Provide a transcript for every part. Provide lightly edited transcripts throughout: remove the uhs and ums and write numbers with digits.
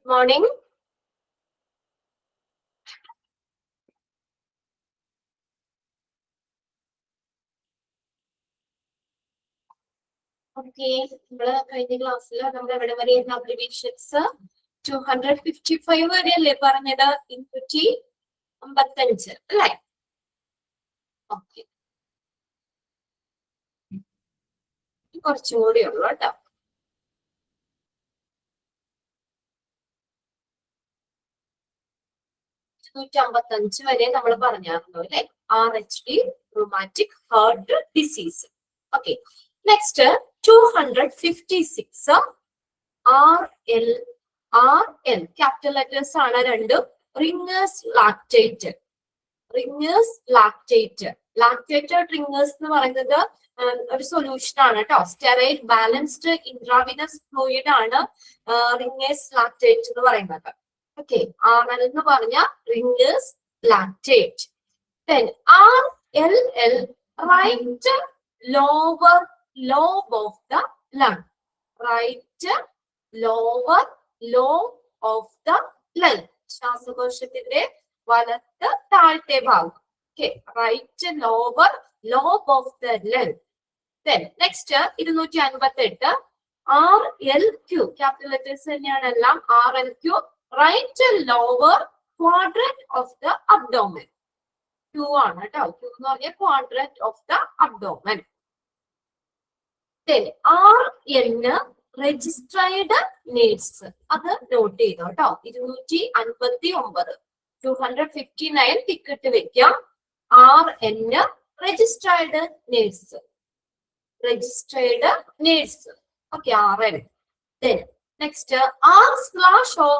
Good morning. Okay, നമ്മള് കഴിഞ്ഞ ക്ലാസ്സിൽ നമ്മൾ എവിടെ വരെയായിരുന്നു അബ്രിവേഷൻസ് 255 വരെയല്ലേ പറഞ്ഞത് 255 അല്ലേ? ഓക്കെ, കുറച്ചും കൂടി ഉള്ളു കേട്ടോ. വരെ നമ്മൾ പറഞ്ഞായിരുന്നു അല്ലെ, RHD rheumatic heart disease. Okay, next 256 RL capital letters ആണ് രണ്ടും. Ringer's lactate, Ringer's lactate, lactated Ringer's എന്ന് പറയുന്നത് ഒരു സൊല്യൂഷൻ ആണ് കേട്ടോ. സ്റ്റെറൈൽ ബാലൻസ്ഡ് ഇൻട്രാവിനസ് ഫ്ലൂയിഡ് ആണ് റിംഗേഴ്സ് ലാക്ടേറ്റ് എന്ന് പറയുന്നത്. ഓക്കെ, RL എന്ന് പറഞ്ഞ Ringer's lactate. Then RLL right lower lobe of the lung, right lower lobe of the lung, ശ്വാസകോശത്തിന്റെ വലത്ത് താഴത്തെ ഭാഗം. Okay, right lower lobe of the lung. Then next 258 RLQ, capital letters തന്നെയാണ് എല്ലാം. RLQ right lower quadrant of the abdomen. Q ആണ് കേട്ടോ. Q എന്ന് പറഞ്ഞാൽ quadrant of the abdomen. Then RN registered needs, അത് നോട്ട് ചെയ്തോ കേട്ടോ. 259 259 ടിക്കറ്റ് വെക്കാം. RN registered needs, registered needs. Okay, RN. Then next R/O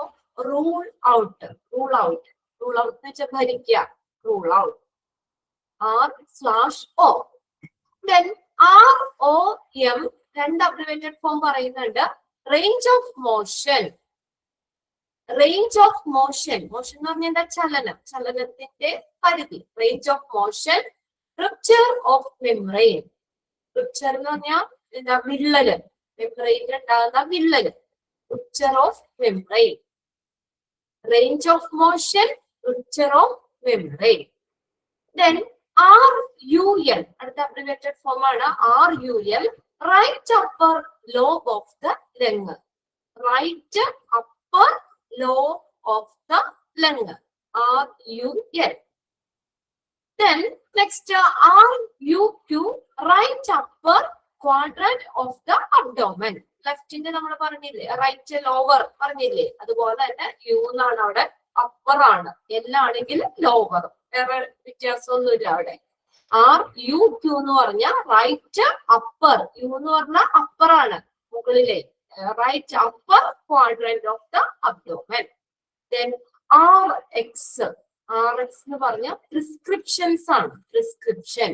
rule out, rule out, rule out എന്ന് വെച്ചാൽ ഭരിക്കുക, rule out, R/O. Then ROM രണ്ട് abbreviated form പറയുന്നുണ്ട്. Range of motion, range of motion, motion എന്ന് പറഞ്ഞാൽ എന്താ? ചലനം, ചലനത്തിന്റെ പരിധി. Range of motion. Rupture of membrane, rupture എന്ന് പറഞ്ഞാൽ എന്താ? വിള്ളല്, മെംബ്രെയിനിൽ ഉണ്ടാകുന്ന വിള്ളല്. Rupture of membrane, range of motion, rupture of membrane. Then RUL അടുത്ത അബ്രിവേറ്റഡ് ഫോം ആണ്. RUL right upper lobe of the lung, right upper lobe of the lung, RUL. Then next RUQ right upper quadrant of the abdomen. ലെഫ്റ്റിന്റെ നമ്മൾ പറഞ്ഞില്ലേ, right lower പറഞ്ഞില്ലേ, അതുപോലെ തന്നെ U എന്നാണ് അവിടെ, upper ആണ്. എല്ലാണെങ്കിൽ ലോവർ, വേറെ വ്യത്യാസമൊന്നുമില്ല അവിടെ. RUQ എന്ന് പറഞ്ഞ റൈറ്റ് അപ്പർ, യു എന്ന് പറഞ്ഞ അപ്പർ ആണ്, മുകളിലെ right upper quadrant of the abdomen. Then RX, RX എന്ന് പറഞ്ഞ പ്രിസ്ക്രിപ്ഷൻസ് ആണ്. പ്രിസ്ക്രിപ്ഷൻ,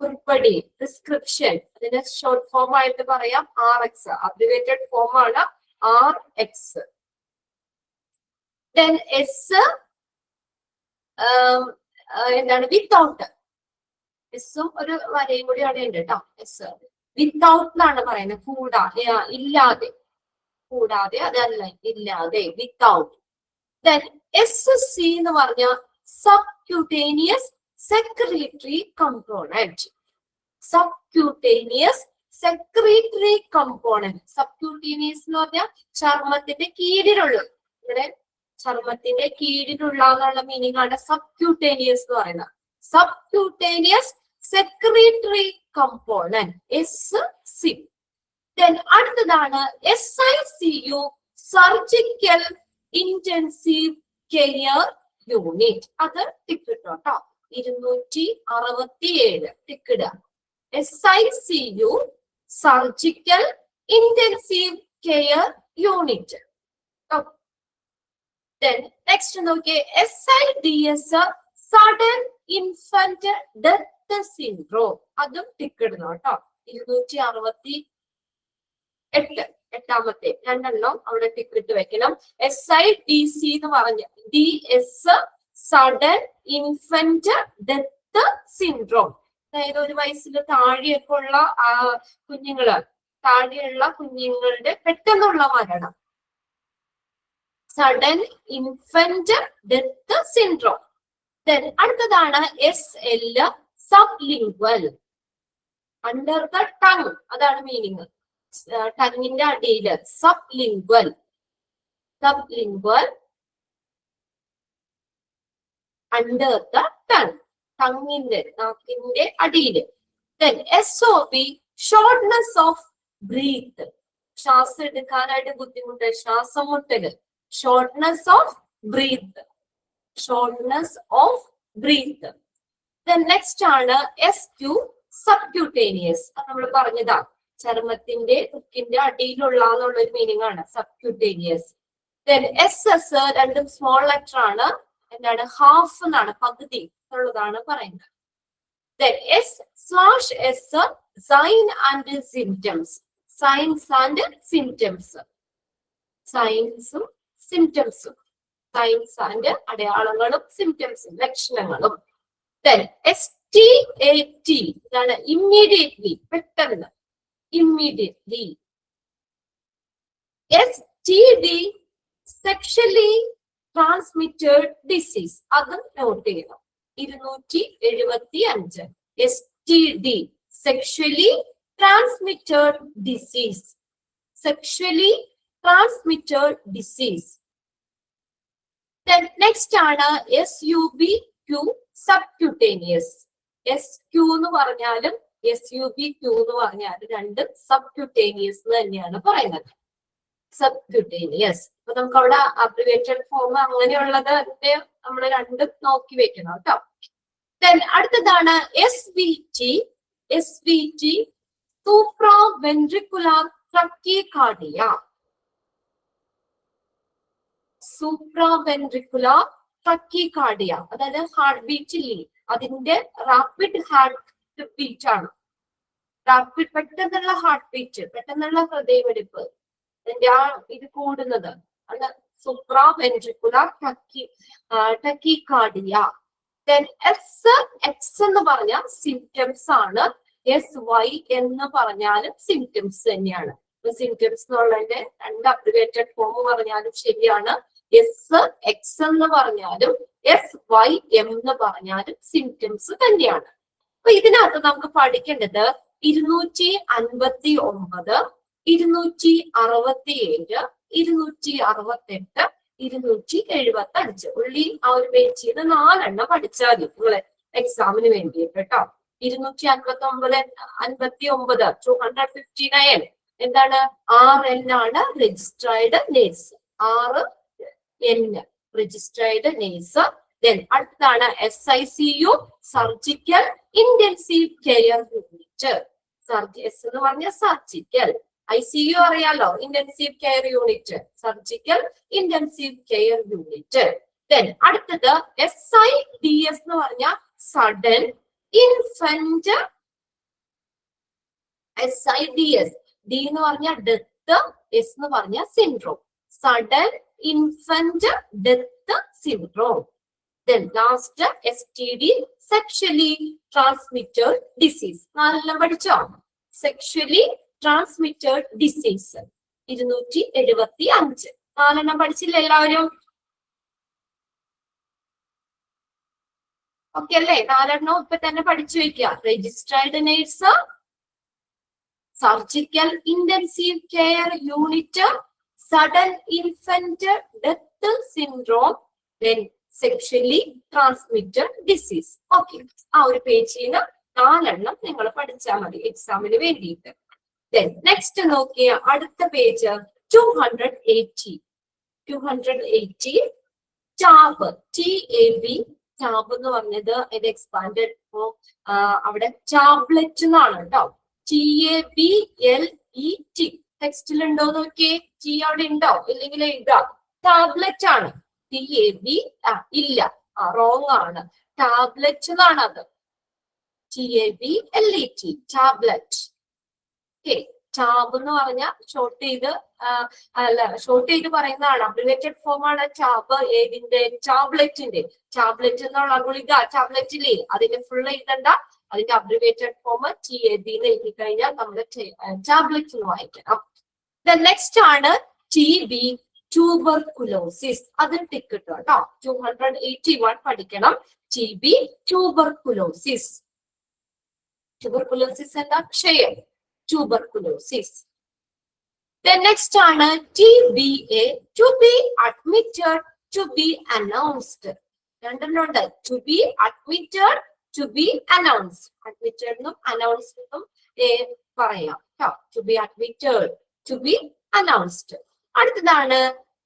കുറിപ്പടി, പ്രിസ്ക്രിപ്ഷൻ, അതിന്റെ ഷോർട്ട് ഫോം ആയിട്ട് പറയാം RX. അബ്രിവേറ്റഡ് ഫോം ആണ് RX. Then S എന്താണ്? വിത്തൗട്ട്. എസും ഒരു വരയും കൂടി അവിടെ ഉണ്ട് കേട്ടോ. എസ് വിത്തൗട്ട് എന്നാണ് പറയുന്നത്, കൂടാതെ, ഇല്ലാതെ, കൂടാതെ, അതല്ല, ഇല്ലാതെ, വിത്തൗട്ട്. Then SC എന്ന് പറഞ്ഞ subcutaneous secretory component, subcutaneous secretory component. Subcutaneous എന്ന് പറഞ്ഞാൽ ചർമ്മത്തിന്റെ കീഴിലുള്ള, ഇവിടെ ചർമ്മത്തിന്റെ കീഴിലുള്ള എന്നുള്ള മീനിങ് ആണ് സബ്ക്യൂട്ടേനിയസ് എന്ന് പറയുന്നത്. Subcutaneous secretory component, SC. Then അടുത്തതാണ് SICU, surgical intensive care unit. അത് ടിക്കറ്റ് കേട്ടോ, 267 ticket. SICU surgical intensive care unit. Then next നോക്കിയേ, SIDS sudden infant death syndrome. അതും ടിക്കറ്റ് കേട്ടോ, 268 എട്ടാമത്തെ രണ്ടെണ്ണം അവിടെ ടിക്കറ്റ് വെക്കണം. SIDC എന്ന് പറഞ്ഞ DS sudden infant death syndrome, അതായത് ഒരു വയസ്സിന് താഴെയൊക്കെ ഉള്ള കുഞ്ഞുങ്ങള്, താഴെയുള്ള കുഞ്ഞുങ്ങളുടെ പെട്ടെന്നുള്ള മരണം. Sudden infant death syndrome. Then അടുത്തതാണ് SL sublingual, under the tongue, അതാണ് മീനിങ്. ടങ്ങിന്റെ അടിയില് sublingual, sublingual under the tongue, ടങ്ങിന്റെ നാക്കിന്റെ അടിയില്. Then SOB shortness of breath, ശ്വാസം എടുക്കാനായിട്ട് ബുദ്ധിമുട്ട്, ശ്വാസം മുട്ടല്, shortness of breath, shortness of breath. Then next ആണ് SQ സബ്ക്യൂട്ടേനിയസ്, അത് നമ്മൾ പറഞ്ഞതാ, ചർമ്മത്തിന്റെ ത്വക്കിന്റെ അടിയിലുള്ള എന്നുള്ളൊരു മീനിങ് ആണ് സബ്ക്യൂട്ടേനിയസ്. ദെൻ SS രണ്ടും സ്മോൾ ലെറ്റർ ആണ്, എന്താണ് ഹാഫ് എന്നാണ്, പകുതി എന്നുള്ളതാണ് പറയുന്നത്. Then S/S sign and symptoms, signs and symptoms, സയൻസും സിംറ്റംസും, സയൻസ് ആൻഡ് അടയാളങ്ങളും സിംറ്റംസും ലക്ഷണങ്ങളും. Then STAT ഇതാണ് ഇമ്മീഡിയറ്റ്ലി, പെട്ടെന്ന്, immediately. STD sexually transmitted disease, അതും നോട്ട് ചെയ്യണം. 275 STD sexually transmitted disease, sexually transmitted disease. Next ആണ് SUBQ സബ്ക്യൂട്ടേനിയസ്. SQ എന്ന് പറഞ്ഞാലും SUBQ എന്ന് പറഞ്ഞാലും രണ്ടും സബ്ക്യൂട്ടേനിയസ് തന്നെയാണ് പറയുന്നത്, സബ്ക്യൂട്ടേനിയസ്. അപ്പൊ നമുക്ക് അവിടെ അബ്രിവേറ്റഡ് ഫോം അങ്ങനെയുള്ളത് നമ്മൾ രണ്ടും നോക്കി വെക്കണം കേട്ടോ. അടുത്തതാണ് SVT, SVT സൂപ്രാവെൻട്രിക്കുലാർ ട്രക്കികാർഡിയ, സൂപ്രാവെൻട്രിക്കുലാർ ട്രക്കികാർഡിയ, അതായത് ഹാർട്ട് ബീറ്റില്ലേ, അതിന്റെ റാപ്പിഡ് ഹാർട്ട് ബീറ്റ് ആണ്, റാപ്പിഡ് പെട്ടെന്നുള്ള ഹാർട്ട് ബീറ്റ്, പെട്ടെന്നുള്ള ഹൃദയമിടിപ്പ്, അതിന്റെ ആ ഇത് കൂടുന്നത് ആണ് സൂപ്രാവെൻട്രിക്കുലാർ ട്രക്കികാർഡിയ. X എന്ന് പറഞ്ഞ സിംറ്റംസ് ആണ്, SY എന്ന് പറഞ്ഞാലും സിംറ്റംസ് തന്നെയാണ്. സിംറ്റംസ് എന്നുള്ളതിന്റെ രണ്ട് അബ്രിവേറ്റഡ് ഫോം പറഞ്ഞാലും ശരിയാണ്. SX എന്ന് പറഞ്ഞാലും SYM എന്ന് പറഞ്ഞാലും സിംറ്റംസ് തന്നെയാണ്. അപ്പൊ ഇതിനകത്ത് നമുക്ക് പഠിക്കേണ്ടത് 259, 267, 268, 275 ഉള്ളി ആ ഒരു പേജ് ചെയ്ത് 4 പഠിച്ചാൽ മതി നിങ്ങളെ എക്സാമിന് വേണ്ടിയിട്ട് കേട്ടോ. 259 259 എന്താണ്? RN ആണ് രജിസ്ട്രേർഡ് നേഴ്സ്, RN രജിസ്ട്രേർഡ് നേഴ്സ്. ദെൻ അടുത്താണ് SICU surgical intensive care unit, S എന്ന് പറഞ്ഞ സർജിക്കൽ, ICU അറിയാലോ, intensive care unit, surgical intensive care unit. Then അടുത്തത് SIDS എന്ന് പറഞ്ഞ സഡൻ ഇൻഫന്റ്, SIDS, D എന്ന് പറഞ്ഞ ഡെത്ത്, S എന്ന് പറഞ്ഞ syndrome, sudden infant death syndrome. Then last STD sexually transmitted disease, 4 പഠിച്ചോ? സെക്ഷലി ട്രാൻസ്മിറ്റഡ് ഡിസീസ് 275, 4 പഠിച്ചില്ല എല്ലാവരും? ഓക്കെ അല്ലേ? 4 ഇപ്പൊ തന്നെ പഠിച്ചു വെക്കുക. Registered nurse, surgical intensive care unit, sudden infant death syndrome, then sexually transmitted disease. Okay, ആ ഒരു പേജിൽ 4 നിങ്ങൾ പഠിച്ചാൽ മതി എക്സാമിന് വേണ്ടിയിട്ട്. നെക്സ്റ്റ് നോക്കിയ അടുത്ത പേജ് 280, 280 ടാബ്, TAB, ടാബ് എന്ന് പറഞ്ഞത് ഇത് എക്സ്പാൻഡഡ് ഫോം, അവിടെ ടാബ്ലറ്റ് എന്നാണ് കേട്ടോ, TABLET. ടെക്സ്റ്റിലുണ്ടോ നോക്കിയേ, T അവിടെ ഉണ്ടോ? ഇല്ലെങ്കിൽ എഴുതാം, ടാബ്ലറ്റ് ആണ്. TAB ഇല്ല, റോങ് ആണ്, ടാബ്ലറ്റ് എന്നാണ് അത്, TABLET, ടാബ്ലറ്റ്. ഓക്കെ, ടാബ് എന്ന് പറഞ്ഞ ഷോർട്ട് ചെയ്ത് പറയുന്നതാണ്, അബ്രിവേറ്റഡ് ഫോം ആണ് ടാബ്. ഏതിന്റെ? ടാബ്ലറ്റിന്റെ. ടാബ്ലറ്റ് എന്നുള്ള ഗുളിക, ടാബ്ലറ്റില്ലേ, അതിന്റെ ഫുൾ എഴുതണ്ട, അതിന്റെ അബ്രിവേറ്റഡ് ഫോം TAB എന്ന് എഴുതി കഴിഞ്ഞാൽ നമ്മൾ ടാബ്ലറ്റ് എന്ന് വായിക്കണം. നെക്സ്റ്റ് ആണ് TB ട്യൂബർകുലോസിസ്. അത് ടിക്ക് ഇട്ടോ കേട്ടോ. 281 പഠിക്കണം. TB tuberculosis. ട്യൂബർകുലോസിസ് എന്താ? ക്ഷയം. ട്യൂബർകുലോസിസ്. Then next ആണ് TBA, to be admitted, to be announced. രണ്ടെണ്ണമുണ്ട്. To be admitted, to be announced. Admitted എന്നും announced എന്നും പറയാം. To be admitted, to be announced. അടുത്തതാണ്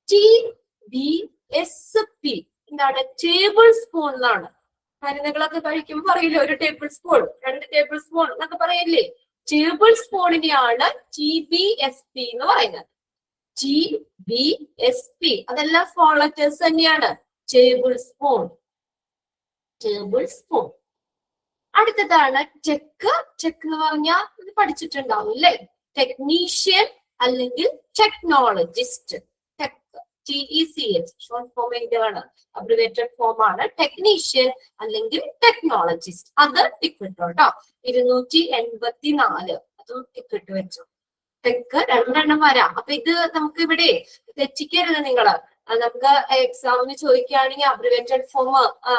TBSP. എന്താണ്? ടേബിൾ സ്പൂൺ എന്നാണ്. മരുന്നുകളൊക്കെ കഴിക്കുമ്പോൾ പറയില്ലേ, ഒരു ടേബിൾ സ്പൂൺ, 2 ടേബിൾ സ്പൂൺ എന്നൊക്കെ പറയില്ലേ. ടേബിൾ സ്പൂണിനെയാണ് TBSP എന്ന് പറയുന്നത്. TBSP അതെല്ലാം സ്മോൾ ലെറ്റേഴ്സ് തന്നെയാണ്. Table spoon, table spoon. അടുത്തതാണ് ടെക്. ടെക് എന്ന് പറഞ്ഞാൽ ഇത് പഠിച്ചിട്ടുണ്ടാവും അല്ലേ? ടെക്നീഷ്യൻ അല്ലെങ്കിൽ technologist. Tech, TECH short form ആണ്, അബ്രിവേറ്റഡ് ഫോം ആണ്. ടെക്നീഷ്യൻ അല്ലെങ്കിൽ ടെക്നോളജിസ്റ്റ്. അത് ടിക്കിട്ടോ കേട്ടോ. 284 അതും ടിക്കിട്ട് വെച്ചു. ടെക് 2 എണ്ണം വരാം. അപ്പൊ ഇത് നമുക്ക് ഇവിടെ തെറ്റിക്കരുത് നിങ്ങള്. നമുക്ക് എക്സാമിന് ചോദിക്കുകയാണെങ്കിൽ അബ്രിവേറ്റഡ് ഫോം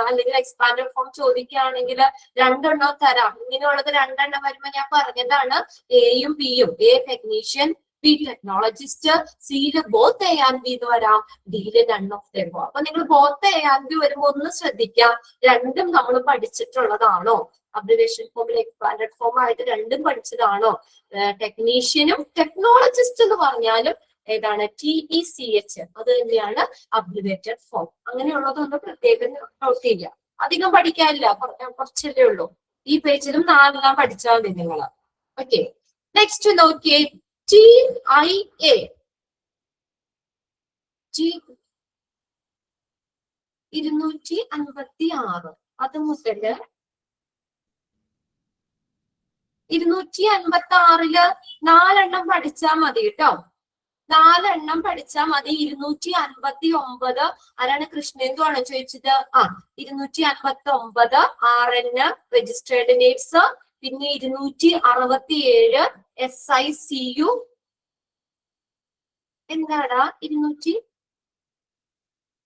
അല്ലെങ്കിൽ എക്സ്പാൻഡഡ് ഫോം ചോദിക്കുകയാണെങ്കിൽ 2 എണ്ണം തരാം. ഇങ്ങനെയുള്ളത് 2 എണ്ണം വരുമ്പോ ഞാൻ പറഞ്ഞതാണ് എയും ബിയും. A technician, B technologist. സിയില് ബോത്ത് എ ആൻഡ് ബി എന്ന് വരാം. ഡിയില് നൺ ഓഫ് ദം. അപ്പൊ നിങ്ങൾ ബോത്ത് എ ആൻഡ് ബി വരുമ്പോ ഒന്ന് ശ്രദ്ധിക്കാം, രണ്ടും നമ്മൾ പഠിച്ചിട്ടുള്ളതാണോ? അബ്രിവേഷൻ ഫോമിൽ എക്സ്പാൻഡഡ് ഫോം ആയിട്ട് രണ്ടും പഠിച്ചതാണോ? ടെക്നീഷ്യനും ടെക്നോളജിസ്റ്റ് എന്ന് പറഞ്ഞാലും ഏതാണ്? TECH. അത് തന്നെയാണ് അബ്രിവേറ്റഡ് ഫോം. അങ്ങനെയുള്ളതൊന്ന് പ്രത്യേകം നോട്ട് ചെയ്യുക. അധികം പഠിക്കാനില്ല, കുറച്ചല്ലേ ഉള്ളൂ. ഈ പേജിലും 4 പഠിച്ചാൽ മതി നിങ്ങള്. ഓക്കെ, നെക്സ്റ്റ് നോക്കിയേ. TIA. 256. അത് മുതല് 256 4 എണ്ണം പഠിച്ചാൽ മതി കേട്ടോ. 4 എണ്ണം പഠിച്ചാൽ മതി. 259 ആരാണ്? കൃഷ്ണേന്ദു ആണ് ചോദിച്ചത്. 259 RN രജിസ്റ്റേർഡ് നേഴ്സ്. പിന്നെ 267 SICU. എന്താടാ 200?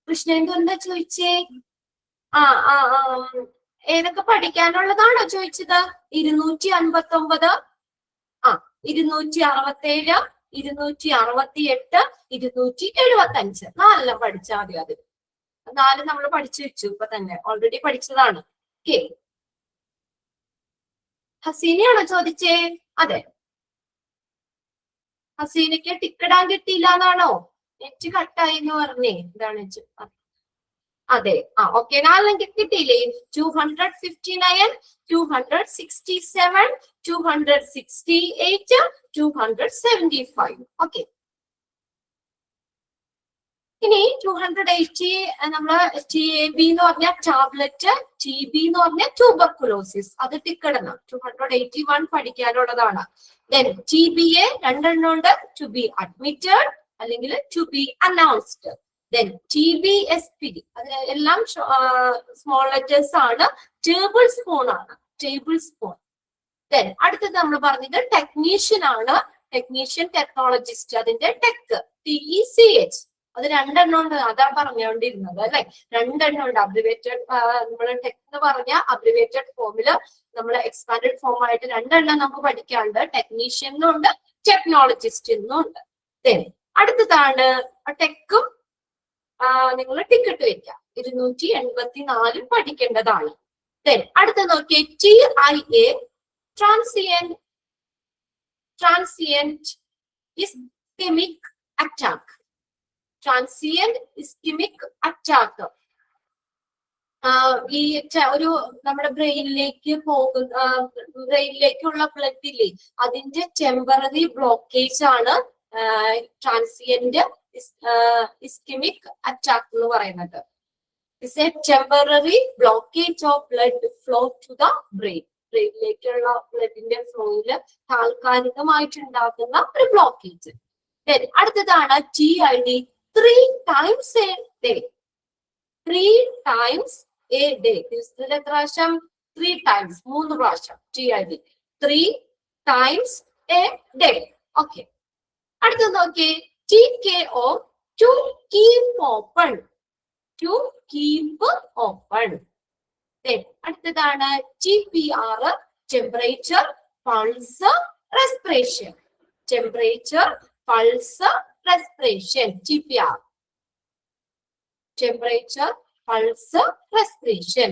കൃഷ്ണേന്ദു എന്താ ചോദിച്ചേ? ഏതൊക്കെ പഠിക്കാനുള്ളതാണോ ചോദിച്ചത്? 259, 267, 268, 275. 4 പഠിച്ചാൽ മതി. അത് 4 നമ്മൾ പഠിച്ചു വെച്ചു ഇപ്പൊ തന്നെ, ഓൾറെഡി പഠിച്ചതാണ്. ഓക്കെ, ഹസീനയാണോ ചോദിച്ചേ? അതെ. ഹസീനയ്ക്ക് ടിക്കറ്റാൻ കിട്ടിയില്ല എന്നാണോ? നെറ്റ് കട്ടായി എന്ന് പറഞ്ഞേ. എന്താണ്? അതെ, ഓക്കെ. 4 കിട്ടിയില്ലേ? 259, 267, 268, 275. ഓക്കെ, ഇനി 280 നമ്മള് TAB എന്ന് പറഞ്ഞ ടാബ്ലറ്റ്, TB എന്ന് പറഞ്ഞ ട്യൂബർകുലോസിസ്. അത് ടിക്കിടണം. 281 പഠിക്കാനുള്ളതാണ്. Then TBA 2 എണ്ണം ഉണ്ട്. ടു ബി അഡ്മിറ്റഡ് അല്ലെങ്കിൽ to B announced. Then TBSP അത് എല്ലാം സ്മോൾ ലെറ്റേഴ്സ് ആണ്. ടേബിൾ സ്പൂൺ ആണ്. Table spoon. Then അടുത്തത് നമ്മൾ പറഞ്ഞത് ടെക്നീഷ്യൻ ആണ്. Technician technologist. അതിന്റെ ടെക്, TECH. അത് 2 എണ്ണം ഉണ്ട്. അതാ പറഞ്ഞുകൊണ്ടിരുന്നത് അല്ലെ. 2 എണ്ണം ഉണ്ട്. അബ്രിവേറ്റഡ് നമ്മൾ ടെക് എന്ന് പറഞ്ഞ അബ്രിവേറ്റഡ് ഫോമില് നമ്മൾ എക്സ്പാൻഡഡ് ഫോം ആയിട്ട് 2 എണ്ണം നമുക്ക് പഠിക്കാനുണ്ട്. ടെക്നീഷ്യൻ എന്നുണ്ട്, ടെക്നോളജിസ്റ്റ് എന്നും ഉണ്ട്. Then അടുത്തതാണ് ടെക്കും. നിങ്ങൾ ടിക്കറ്റ് വെക്കാം. 284 പഠിക്കേണ്ടതാണ്. Then അടുത്ത നോക്കിയേ. TIA transient ischemic attack. Transient ischemic attack. ഈ ഒരു നമ്മുടെ ബ്രെയിനിലേക്കുള്ള ബ്ലഡ് ഇല്ലേ, അതിന്റെ ടെമ്പററി ബ്ലോക്കേജ് ആണ് ട്രാൻസിയന്റ് ഇസ്കെമിക് അറ്റാക്ക് എന്ന് പറയുന്നത്. It's a temporary blockage of blood flow to the brain. ബ്രെയിനിലേക്കുള്ള ബ്ലഡിന്റെ ഫ്ലോയില് താൽക്കാലികമായിട്ടുണ്ടാകുന്ന ഒരു ബ്ലോക്കേജ്. അടുത്തതാണ് TID. 3 times a day. 3 times a day. ദിവസത്തിൽ എത്ര പ്രാവശ്യം? 3 times. 3 പ്രാവശ്യം. TID 3 times a day. Okay, അടുത്തത് നോക്കിയേ. TKO to keep open. To keep open. അടുത്തതാണ് TPR, temperature, pulse, respiration. Temperature, pulse, respiration. TPR, temperature, pulse, respiration.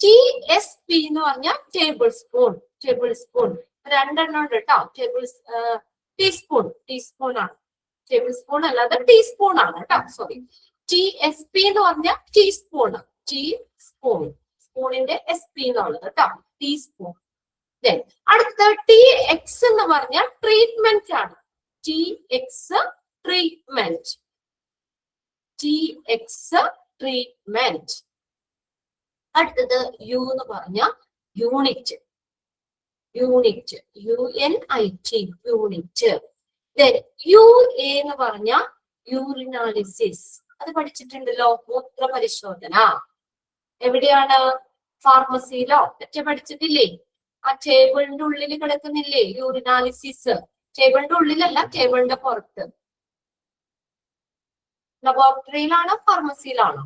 TSP എന്ന് പറഞ്ഞാൽ table spoon. Table spoon രണ്ടെണ്ണം ഉണ്ട് കേട്ടോ. ടീസ്പൂൺ. ടീസ്പൂൺ ആണ്. ടേബിൾ സ്പൂൺ അല്ലാതെ ടീസ്പൂൺ ആണ് കേട്ടോ. സോറി. TSP എന്ന് പറഞ്ഞാൽ ടീസ്പൂൺ. ടീസ്പൂൺ. സ്പൂണിന്റെ SP എന്നുള്ളത് കേട്ടോ. ടീസ്പൂൺ. അടുത്ത TX എന്ന് പറഞ്ഞാൽ ട്രീറ്റ്മെന്റ് ആണ്. TX, treatment. TX, treatment. അടുത്തത് U എന്ന് പറഞ്ഞ unit. Unit. UNIT, unit. UA എന്ന് പറഞ്ഞ യൂറിനാലിസിസ്. അത് പഠിച്ചിട്ടുണ്ടല്ലോ. മൂത്ര പരിശോധന. എവിടെയാണ്? ഫാർമസിയിലോ മറ്റേ പഠിച്ചിട്ടില്ലേ? ആ ടേബിളിന്റെ ഉള്ളിൽ കിടക്കുന്നില്ലേ യൂറിനാലിസിസ്? ടേബിളിന്റെ ഉള്ളിലല്ല, ടേബിളിന്റെ പുറത്ത്. ലബോറട്ടറിയിലാണോ ഫാർമസിയിലാണോ?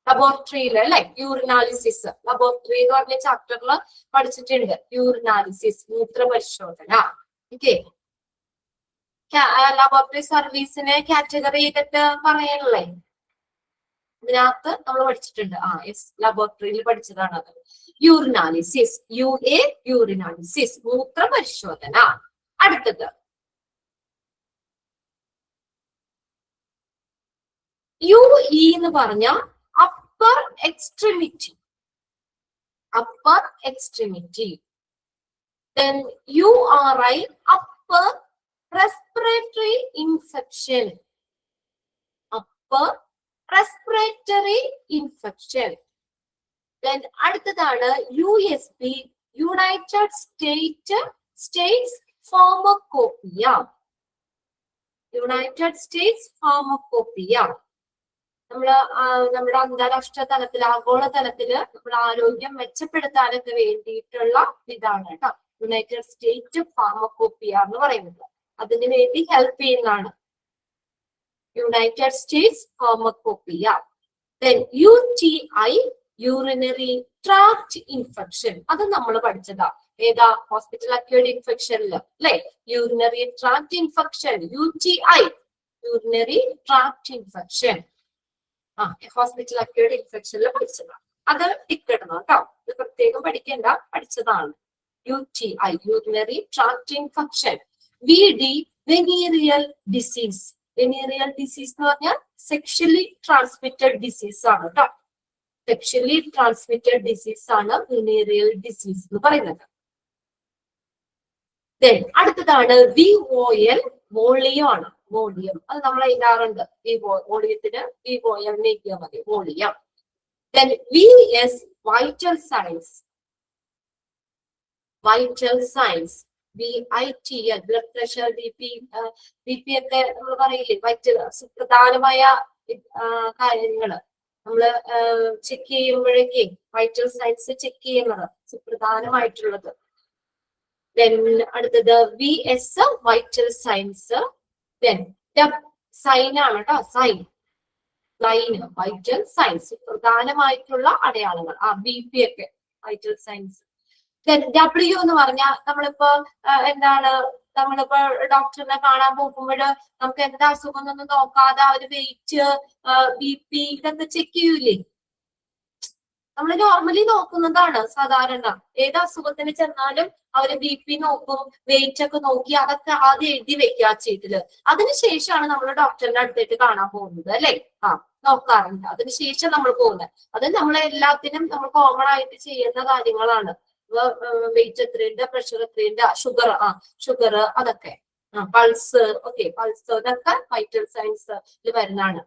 ലബോറട്ടറിയിൽ അല്ലെ യൂറിനാലിസിസ്. ലബോറട്ടറി എന്ന് പറഞ്ഞ ചാപ്റ്ററിൽ പഠിച്ചിട്ടുണ്ട് യൂറിനാലിസിസ്, മൂത്ര പരിശോധന. ഓക്കെ. ലബോറട്ടറി സർവീസിനെ കാറ്റഗറി ചെയ്തിട്ട് പറയണല്ലേ, ഇതിനകത്ത് നമ്മൾ പഠിച്ചിട്ടുണ്ട്. ലബോറട്ടറിയിൽ പഠിച്ചതാണ് അത്. യൂറിനാലിസിസ്. UA, യൂറിനാലിസിസ്, മൂത്ര പരിശോധന. അടുത്തത് UE എന്ന് പറഞ്ഞ upper extremity. Upper extremity. URI, upper respiratory infection. Upper respiratory infection. അടുത്തതാണ് USP, United States pharmacopoeia. United States pharmacopoeia. നമ്മുടെ അന്താരാഷ്ട്ര തലത്തിൽ, ആഗോള തലത്തില് നമ്മുടെ ആരോഗ്യം മെച്ചപ്പെടുത്താനൊക്കെ വേണ്ടിയിട്ടുള്ള ഇതാണ് കേട്ടോ യുണൈറ്റഡ് സ്റ്റേറ്റ് ഫാർമക്കോപ്പിയ എന്ന് പറയുന്നത്. അതിനു വേണ്ടി ഹെൽപ്പ് ചെയ്യുന്നതാണ് United States pharmacopoeia. UTI, urinary tract infection. അത് നമ്മൾ പഠിച്ചതാ. ഏതാ? ഹോസ്പിറ്റൽ അക്യൂർഡ് ഇൻഫെക്ഷനില് അല്ലെ? Urinary tract infection, UTI, urinary tract infection. Hospital acquired ഇൻഫെക്ഷനിൽ പഠിച്ചതാണ്. അത് ഇക്കിടണം കേട്ടോ. ഇത് പ്രത്യേകം പഠിക്കേണ്ട, പഠിച്ചതാണ്. UTI, urinary tract infection. VD, venereal disease. Venereal disease എന്ന് പറഞ്ഞാൽ സെക്ഷലി ട്രാൻസ്മിറ്റഡ് ഡിസീസ് ആണ് കേട്ടോ. സെക്ഷലി ട്രാൻസ്മിറ്റഡ് ഡിസീസ് ആണ് വെനീറിയൽ ഡിസീസ് എന്ന് പറയുന്നത്. അടുത്തതാണ് VOL, വോളിയം ആണ്. വോളിയം അത് നമ്മൾ എഴുതാറുണ്ട്. വോളിയത്തിന് VOL നീക്കിയാൽ മതി, volume. VS, vital science. Vital science. VITL, blood pressure, BP ഒക്കെ നമ്മൾ പറയില്ലേ, വൈറ്റൽ സുപ്രധാനമായ കാര്യങ്ങള് നമ്മള് ചെക്ക് ചെയ്യുമ്പോഴേക്കേ വൈറ്റൽ സയൻസ് ചെക്ക് ചെയ്യുന്നത് സുപ്രധാനമായിട്ടുള്ളത്. അടുത്തത് VS, വൈറ്റൽ സയൻസ്. സൈൻ ആണ് കേട്ടോ. സൈൻ, ലൈന്, വൈറ്റൽ സയൻസ്, പ്രധാനമായിട്ടുള്ള അടയാളങ്ങൾ. BP ഒക്കെ വൈറ്റൽ സയൻസ്. W എന്ന് പറഞ്ഞാൽ നമ്മളിപ്പോ എന്താണ്, നമ്മളിപ്പോ ഡോക്ടറിനെ കാണാൻ പോകുമ്പോൾ നമുക്ക് എന്താ അസുഖം എന്നൊന്നും നോക്കാതെ അവര് വെയിറ്റ്, BP ഇതൊക്കെ ചെക്ക് ചെയ്യൂലേ? നമ്മൾ നോർമലി നോക്കുന്നതാണ് സാധാരണ. ഏത് അസുഖത്തിന് ചെന്നാലും അവര് BP നോക്കും, വെയിറ്റ് ഒക്കെ നോക്കി അതൊക്കെ ആദ്യം എഴുതി വെക്കുക ചീട്ടില്. അതിനുശേഷമാണ് നമ്മൾ ഡോക്ടറിന്റെ അടുത്തേക്ക് കാണാൻ പോകുന്നത് അല്ലെ? നോക്കാറുണ്ട്. അതിനുശേഷം നമ്മൾ പോകുന്നത്. അത് നമ്മളെ എല്ലാത്തിനും നമ്മൾ കോമൺ ആയിട്ട് ചെയ്യുന്ന കാര്യങ്ങളാണ്. വെയിറ്റ് എത്രയുണ്ട്, പ്രഷർ എത്രയുണ്ട്, ഷുഗർ അതൊക്കെ, പൾസ്, ഓക്കെ, പൾസ് ഇതൊക്കെ വൈറ്റൽ സയൻസിൽ വരുന്നതാണ്.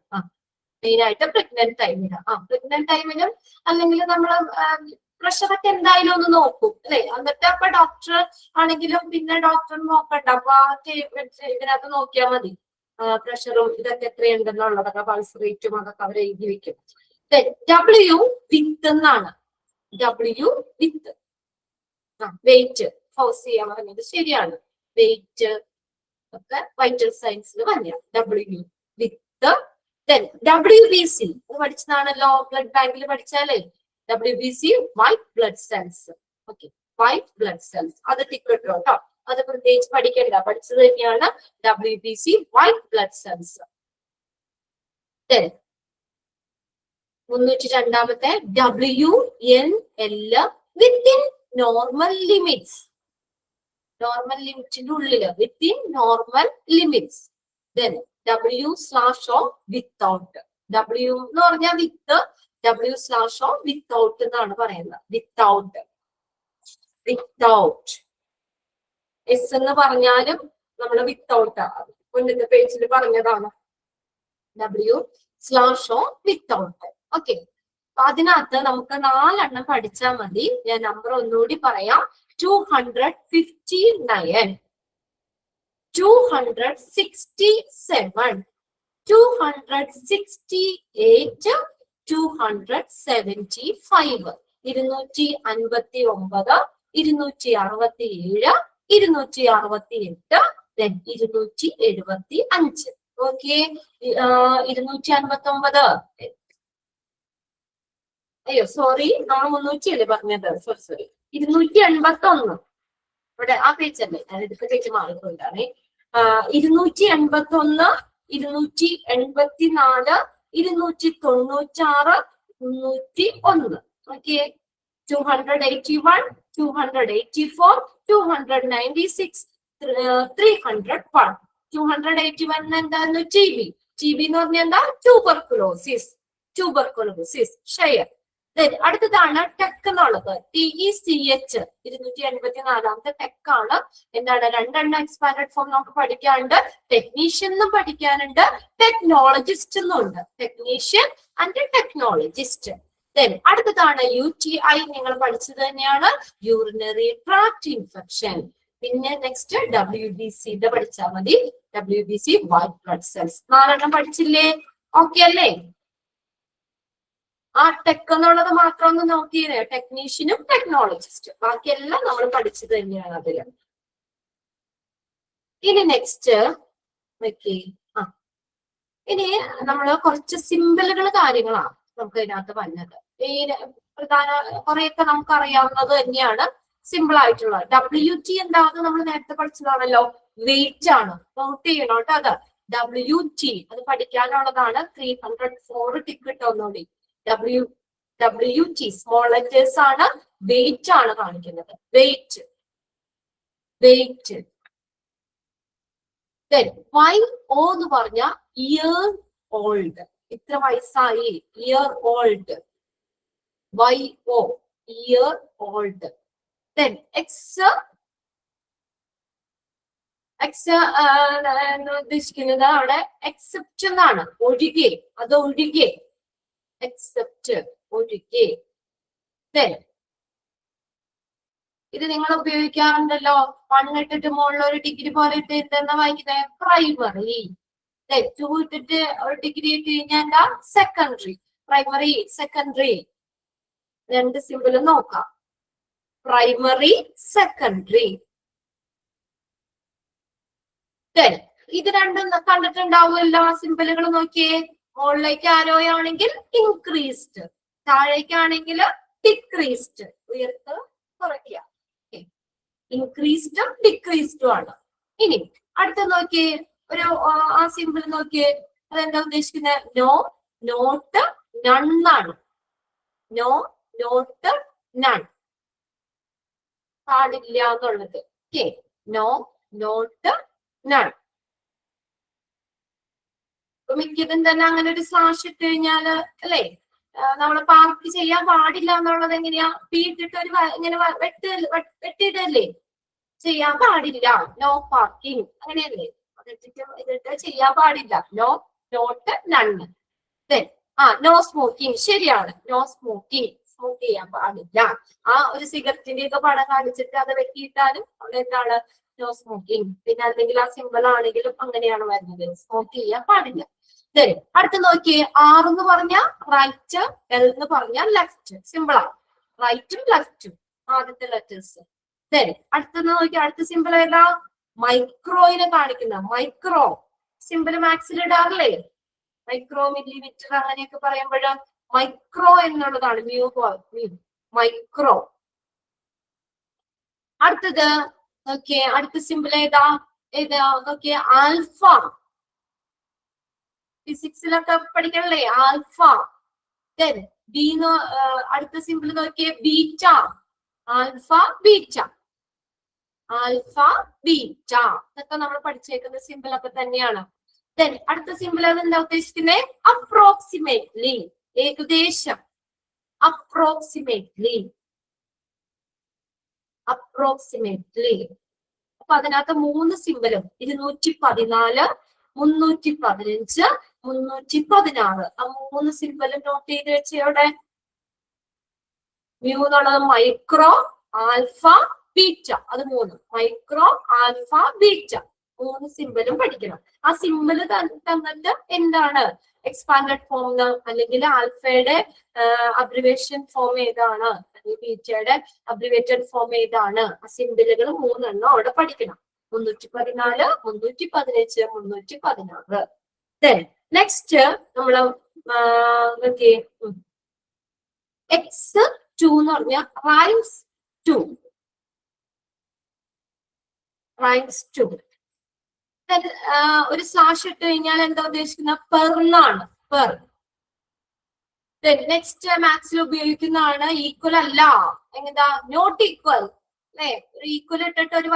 മെയിൻ ആയിട്ട് പ്രഗ്നന്റ് ടൈമിലും അല്ലെങ്കിൽ നമ്മൾ പ്രഷറൊക്കെ എന്തായാലും ഒന്ന് നോക്കും അല്ലെ? എന്നിട്ട് അപ്പൊ ഡോക്ടർ ആണെങ്കിലും പിന്നെ ഡോക്ടർ നോക്കണ്ട, അപ്പൊ ഇതിനകത്ത് നോക്കിയാൽ മതി. പ്രഷറും ഇതൊക്കെ എത്രയുണ്ടെന്നുള്ളതൊക്കെ, പൾസ് റേറ്റും അതൊക്കെ അവർ എഴുതി വെക്കും. W, വിത്ത് എന്നാണ്. W, വിത്ത്. വെയിറ്റ്, ഫൗസിയ പറഞ്ഞത് ശരിയാണ്. വെയിറ്റ് ഒക്കെ വൈറ്റൽ സയൻസിൽ വന്ന W, വിത്ത് then WBC പഠിച്ചതാണല്ലോ ബ്ലഡ് ബാങ്കിൽ പഠിച്ചാലേ WBC white blood cells okay white blood cells അത് ടിക്കറ്റ് കേട്ടോ അത് പ്രത്യേകിച്ച് പഠിക്കേണ്ട പഠിച്ചത് തന്നെയാണ് WBC white blood cells 302 WNL within normal limits normal ലിമിറ്റിന്റെ ഉള്ളില് within normal limits then W/O without W എന്ന് പറഞ്ഞാൽ വിത്ത് W/O വിത്തൗട്ട് എന്നാണ് പറയുന്നത് വിത്തൗട്ട് വിത്തൗട്ട് എസ് എന്ന് പറഞ്ഞാലും നമ്മൾ വിത്തൗട്ട് മുന്നത്തെ പേജിൽ പറഞ്ഞതാണ് W/O വിത്തൗട്ട് ഓക്കെ അതിനകത്ത് നമുക്ക് 4 എണ്ണം പഠിച്ചാൽ മതി ഞാൻ നമ്പർ ഒന്നുകൂടി പറയാം 259 267 268 275 259 267 268 then 275 ഓക്കെ 259 അയ്യോ സോറി നമ്മൾ 300 അല്ലേ പറഞ്ഞത് സോറി 281 ഇവിടെ ആ പേജല്ലേ ഞാൻ ഇതിപ്പോ പേജ് മാറിക്കൊണ്ടാണ് 281 284 296 301 ഓക്കെ 281 284 296 301 281 എന്തായിരുന്നു TB എന്ന് പറഞ്ഞാൽ എന്താ ട്യൂബർക്കുലോസിസ് ഷെയർ അടുത്തതാണ് ടെക് എന്നുള്ളത് TECH 284 ടെക് ആണ് എന്താണ് 2 എണ്ണം എക്സ്പാൻഡഡ് ഫോം നമുക്ക് പഠിക്കാനുണ്ട് ടെക്നീഷ്യൻ എന്നും പഠിക്കാനുണ്ട് ടെക്നോളജിസ്റ്റ് എന്നും ഉണ്ട് ടെക്നീഷ്യൻ ആൻഡ് ടെക്നോളജിസ്റ്റ് അടുത്തതാണ് UTI നിങ്ങൾ പഠിച്ചത് തന്നെയാണ് യൂറിനറി ട്രാക്ട് ഇൻഫെക്ഷൻ പിന്നെ നെക്സ്റ്റ് WBC പഠിച്ചാൽ മതി WBC വൈറ്റ് ബ്ലഡ് സെൽസ് 4 എണ്ണം പഠിച്ചില്ലേ ഓക്കെ അല്ലേ ആ ടെക് എന്നുള്ളത് മാത്രം ഒന്ന് നോക്കിയേ ടെക്നീഷ്യനും ടെക്നോളജിസ്റ്റും ബാക്കിയെല്ലാം നമ്മൾ പഠിച്ചത് തന്നെയാണ് അതില് ഇനി നെക്സ്റ്റ് ഇനി നമ്മള് കുറച്ച് സിമ്പിളുകൾ കാര്യങ്ങളാണ് നമുക്ക് ഇതിനകത്ത് പറഞ്ഞത് ഈ പ്രധാന കുറെയൊക്കെ നമുക്ക് അറിയാവുന്നത് തന്നെയാണ് സിമ്പിൾ ആയിട്ടുള്ളത് WT എന്താണെന്ന് നമ്മൾ നേരത്തെ പഠിച്ചതാണല്ലോ വെയിറ്റ് ആണ് നോട്ട് ചെയ്യണം കേട്ടോ അത് WT അത് പഠിക്കാനുള്ളതാണ് 304 ടിക്കറ്റ് ഒന്നുകൂടി WT സ്മോൾ ലെറ്റേഴ്സ് ആണ് വെയിറ്റ് ആണ് കാണിക്കുന്നത് വെയിറ്റ് YO എന്ന് പറഞ്ഞ ഇയർ ഓൾഡ് ഇത്ര വയസ്സായി year old YO year old X ഉദ്ദേശിക്കുന്നത് അവിടെ എക്സെപ്റ്റ് എന്നാണ് ഒഴികെ അത് ഒഴികെ എക്സെപ്റ്റ് ഒഴികെ ഇത് നിങ്ങൾ ഉപയോഗിക്കാറുണ്ടല്ലോ 1 ഇട്ടിട്ട് മുകളിൽ ഒരു ഡിഗ്രി പോലെ ഇട്ട് എന്താ വായിക്കുന്നത് പ്രൈമറി 2 ഇട്ടിട്ട് ഒരു ഡിഗ്രി ഇട്ട് കഴിഞ്ഞാൽ എന്താ സെക്കൻഡറി പ്രൈമറി സെക്കൻഡറി 2 സിമ്പിൾ നോക്കാം പ്രൈമറി സെക്കൻഡറി ഇത് രണ്ടും കണ്ടിട്ടുണ്ടാവുമല്ലോ സിമ്പിളുകൾ നോക്കിയേ മുകളിലേക്ക് ആരോയാണെങ്കിൽ ഇൻക്രീസ്ഡ് താഴേക്കാണെങ്കിൽ ഡിക്രീസ്ഡ് ഉയർത്ത് കുറയ്ക്കുക ഇൻക്രീസ്ഡും ഡിക്രീസ്ഡും ആണ് ഇനി അടുത്ത നോക്കിയേ ഒരു ആ സിമ്പിൾ നോക്കിയേ അതെന്താ ഉദ്ദേശിക്കുന്നത് നോ നോട്ട് നണ്ണാണ് നോ നോട്ട് നൺ പാടില്ല എന്നുള്ളത് നോ നോട്ട് നൺ മിക്കതും തന്നെ അങ്ങനെ ഒരു സ്ലാഷ് ഇട്ട് കഴിഞ്ഞാല് അല്ലെ നമ്മള് പാർക്ക് ചെയ്യാൻ പാടില്ല എന്നുള്ളത് എങ്ങനെയാ ഇട്ടിട്ട് ഒരു ഇങ്ങനെ വെട്ടിയിടല്ലേ ചെയ്യാൻ പാടില്ല നോ പാർക്കിംഗ് അങ്ങനെയല്ലേ ഇതിട്ട് ചെയ്യാൻ പാടില്ല നോ നോട്ട് നണ്ണ് നോ സ്മോക്കിംഗ് ശരിയാണ് നോ സ്മോക്കിംഗ് സ്മോക്ക് ചെയ്യാൻ പാടില്ല ആ ഒരു സിഗരറ്റിന്റെ ഒക്കെ പടം കാണിച്ചിട്ട് അത് വെട്ടിയിട്ടാലും അവിടെ എന്താണ് നോ സ്മോക്കിംഗ് പിന്നെ അല്ലെങ്കിൽ ആ സിമ്പിൾ ആണെങ്കിലും അങ്ങനെയാണ് വരുന്നത് സ്മോക്ക് ചെയ്യാൻ പാടില്ല അടുത്ത് നോക്കിയേ R എന്ന് പറഞ്ഞ റൈറ്റ് L എന്ന് പറഞ്ഞ ലെഫ്റ്റ് സിമ്പിൾ ആണ് റൈറ്റും ലെഫ്റ്റും ആദ്യത്തെ ലെറ്റേഴ്സ് അടുത്ത നോക്കിയാൽ അടുത്ത സിമ്പിൾ ഏതാ മൈക്രോയിനെ കാണിക്കുന്ന മൈക്രോ സിമ്പിൾ മാത്സിൽ ഇടാറില്ലേ? മൈക്രോ മില്ലിമീറ്റർ അങ്ങനെയൊക്കെ പറയുമ്പോഴും മൈക്രോ എന്നുള്ളതാണ് മ്യൂ മൈക്രോ. അടുത്തത് ഓക്കെ, അടുത്ത സിമ്പിൾ ഏതാ? Okay, alpha. ഫിസിക്സിലൊക്കെ പഠിക്കണല്ലേ ആൽഫ. ബി അടുത്ത സിമ്പിൾ നോക്കിയേ, beta. Alpha beta, alpha beta, ഇതൊക്കെ നമ്മൾ പഠിച്ചേക്കുന്ന സിമ്പിൾ ഒക്കെ തന്നെയാണ്. അടുത്ത സിമ്പിൾ എന്താ ഉദ്ദേശിക്കുന്നത്? അപ്രോക്സിമേറ്റ്ലി, ഏകദേശം. Approximately, approximately. അപ്പൊ അതിനകത്ത് 3 സിമ്പിളും 214, 315, 316. ആ 3 സിമ്പിളും നോട്ട് ചെയ്ത് വെച്ചവിടെ. മ്യൂ എന്നുള്ളത് മൈക്രോ, ആൽഫ, ബീറ്റ. അത് 3 മൈക്രോ, ആൽഫ, ബീറ്റ. 3 സിമ്പിളും പഠിക്കണം. ആ സിമ്പിള് തന്നിട്ട് എന്താണ് എക്സ്പാൻഡഡ് ഫോം അല്ലെങ്കിൽ ആൽഫയുടെ അബ്രിവേഷൻ ഫോം ഏതാണ്, അല്ലെങ്കിൽ ബീറ്റയുടെ അബ്രിവേറ്റഡ് ഫോം ഏതാണ്, ആ സിമ്പിളുകൾ 3 അവിടെ പഠിക്കണം. 314, 315, 316. നെക്സ്റ്റ് നമ്മള് x2 എന്ന് പറഞ്ഞ റൈംസ് 2. റൈംസ് 2 ഒരു സ്ലാഷ് ഇട്ട് കഴിഞ്ഞാൽ എന്താ ഉദ്ദേശിക്കുന്ന? പെർന്നാണ്, പെർ. നെക്സ്റ്റ് മാത്സിൽ ഉപയോഗിക്കുന്നതാണ് ഈക്വൽ അല്ല. എന്താ? നോട്ട് ഈക്വൽ അല്ലെ? ഒരു ഈക്വൽ ഇട്ടിട്ട് ഒരു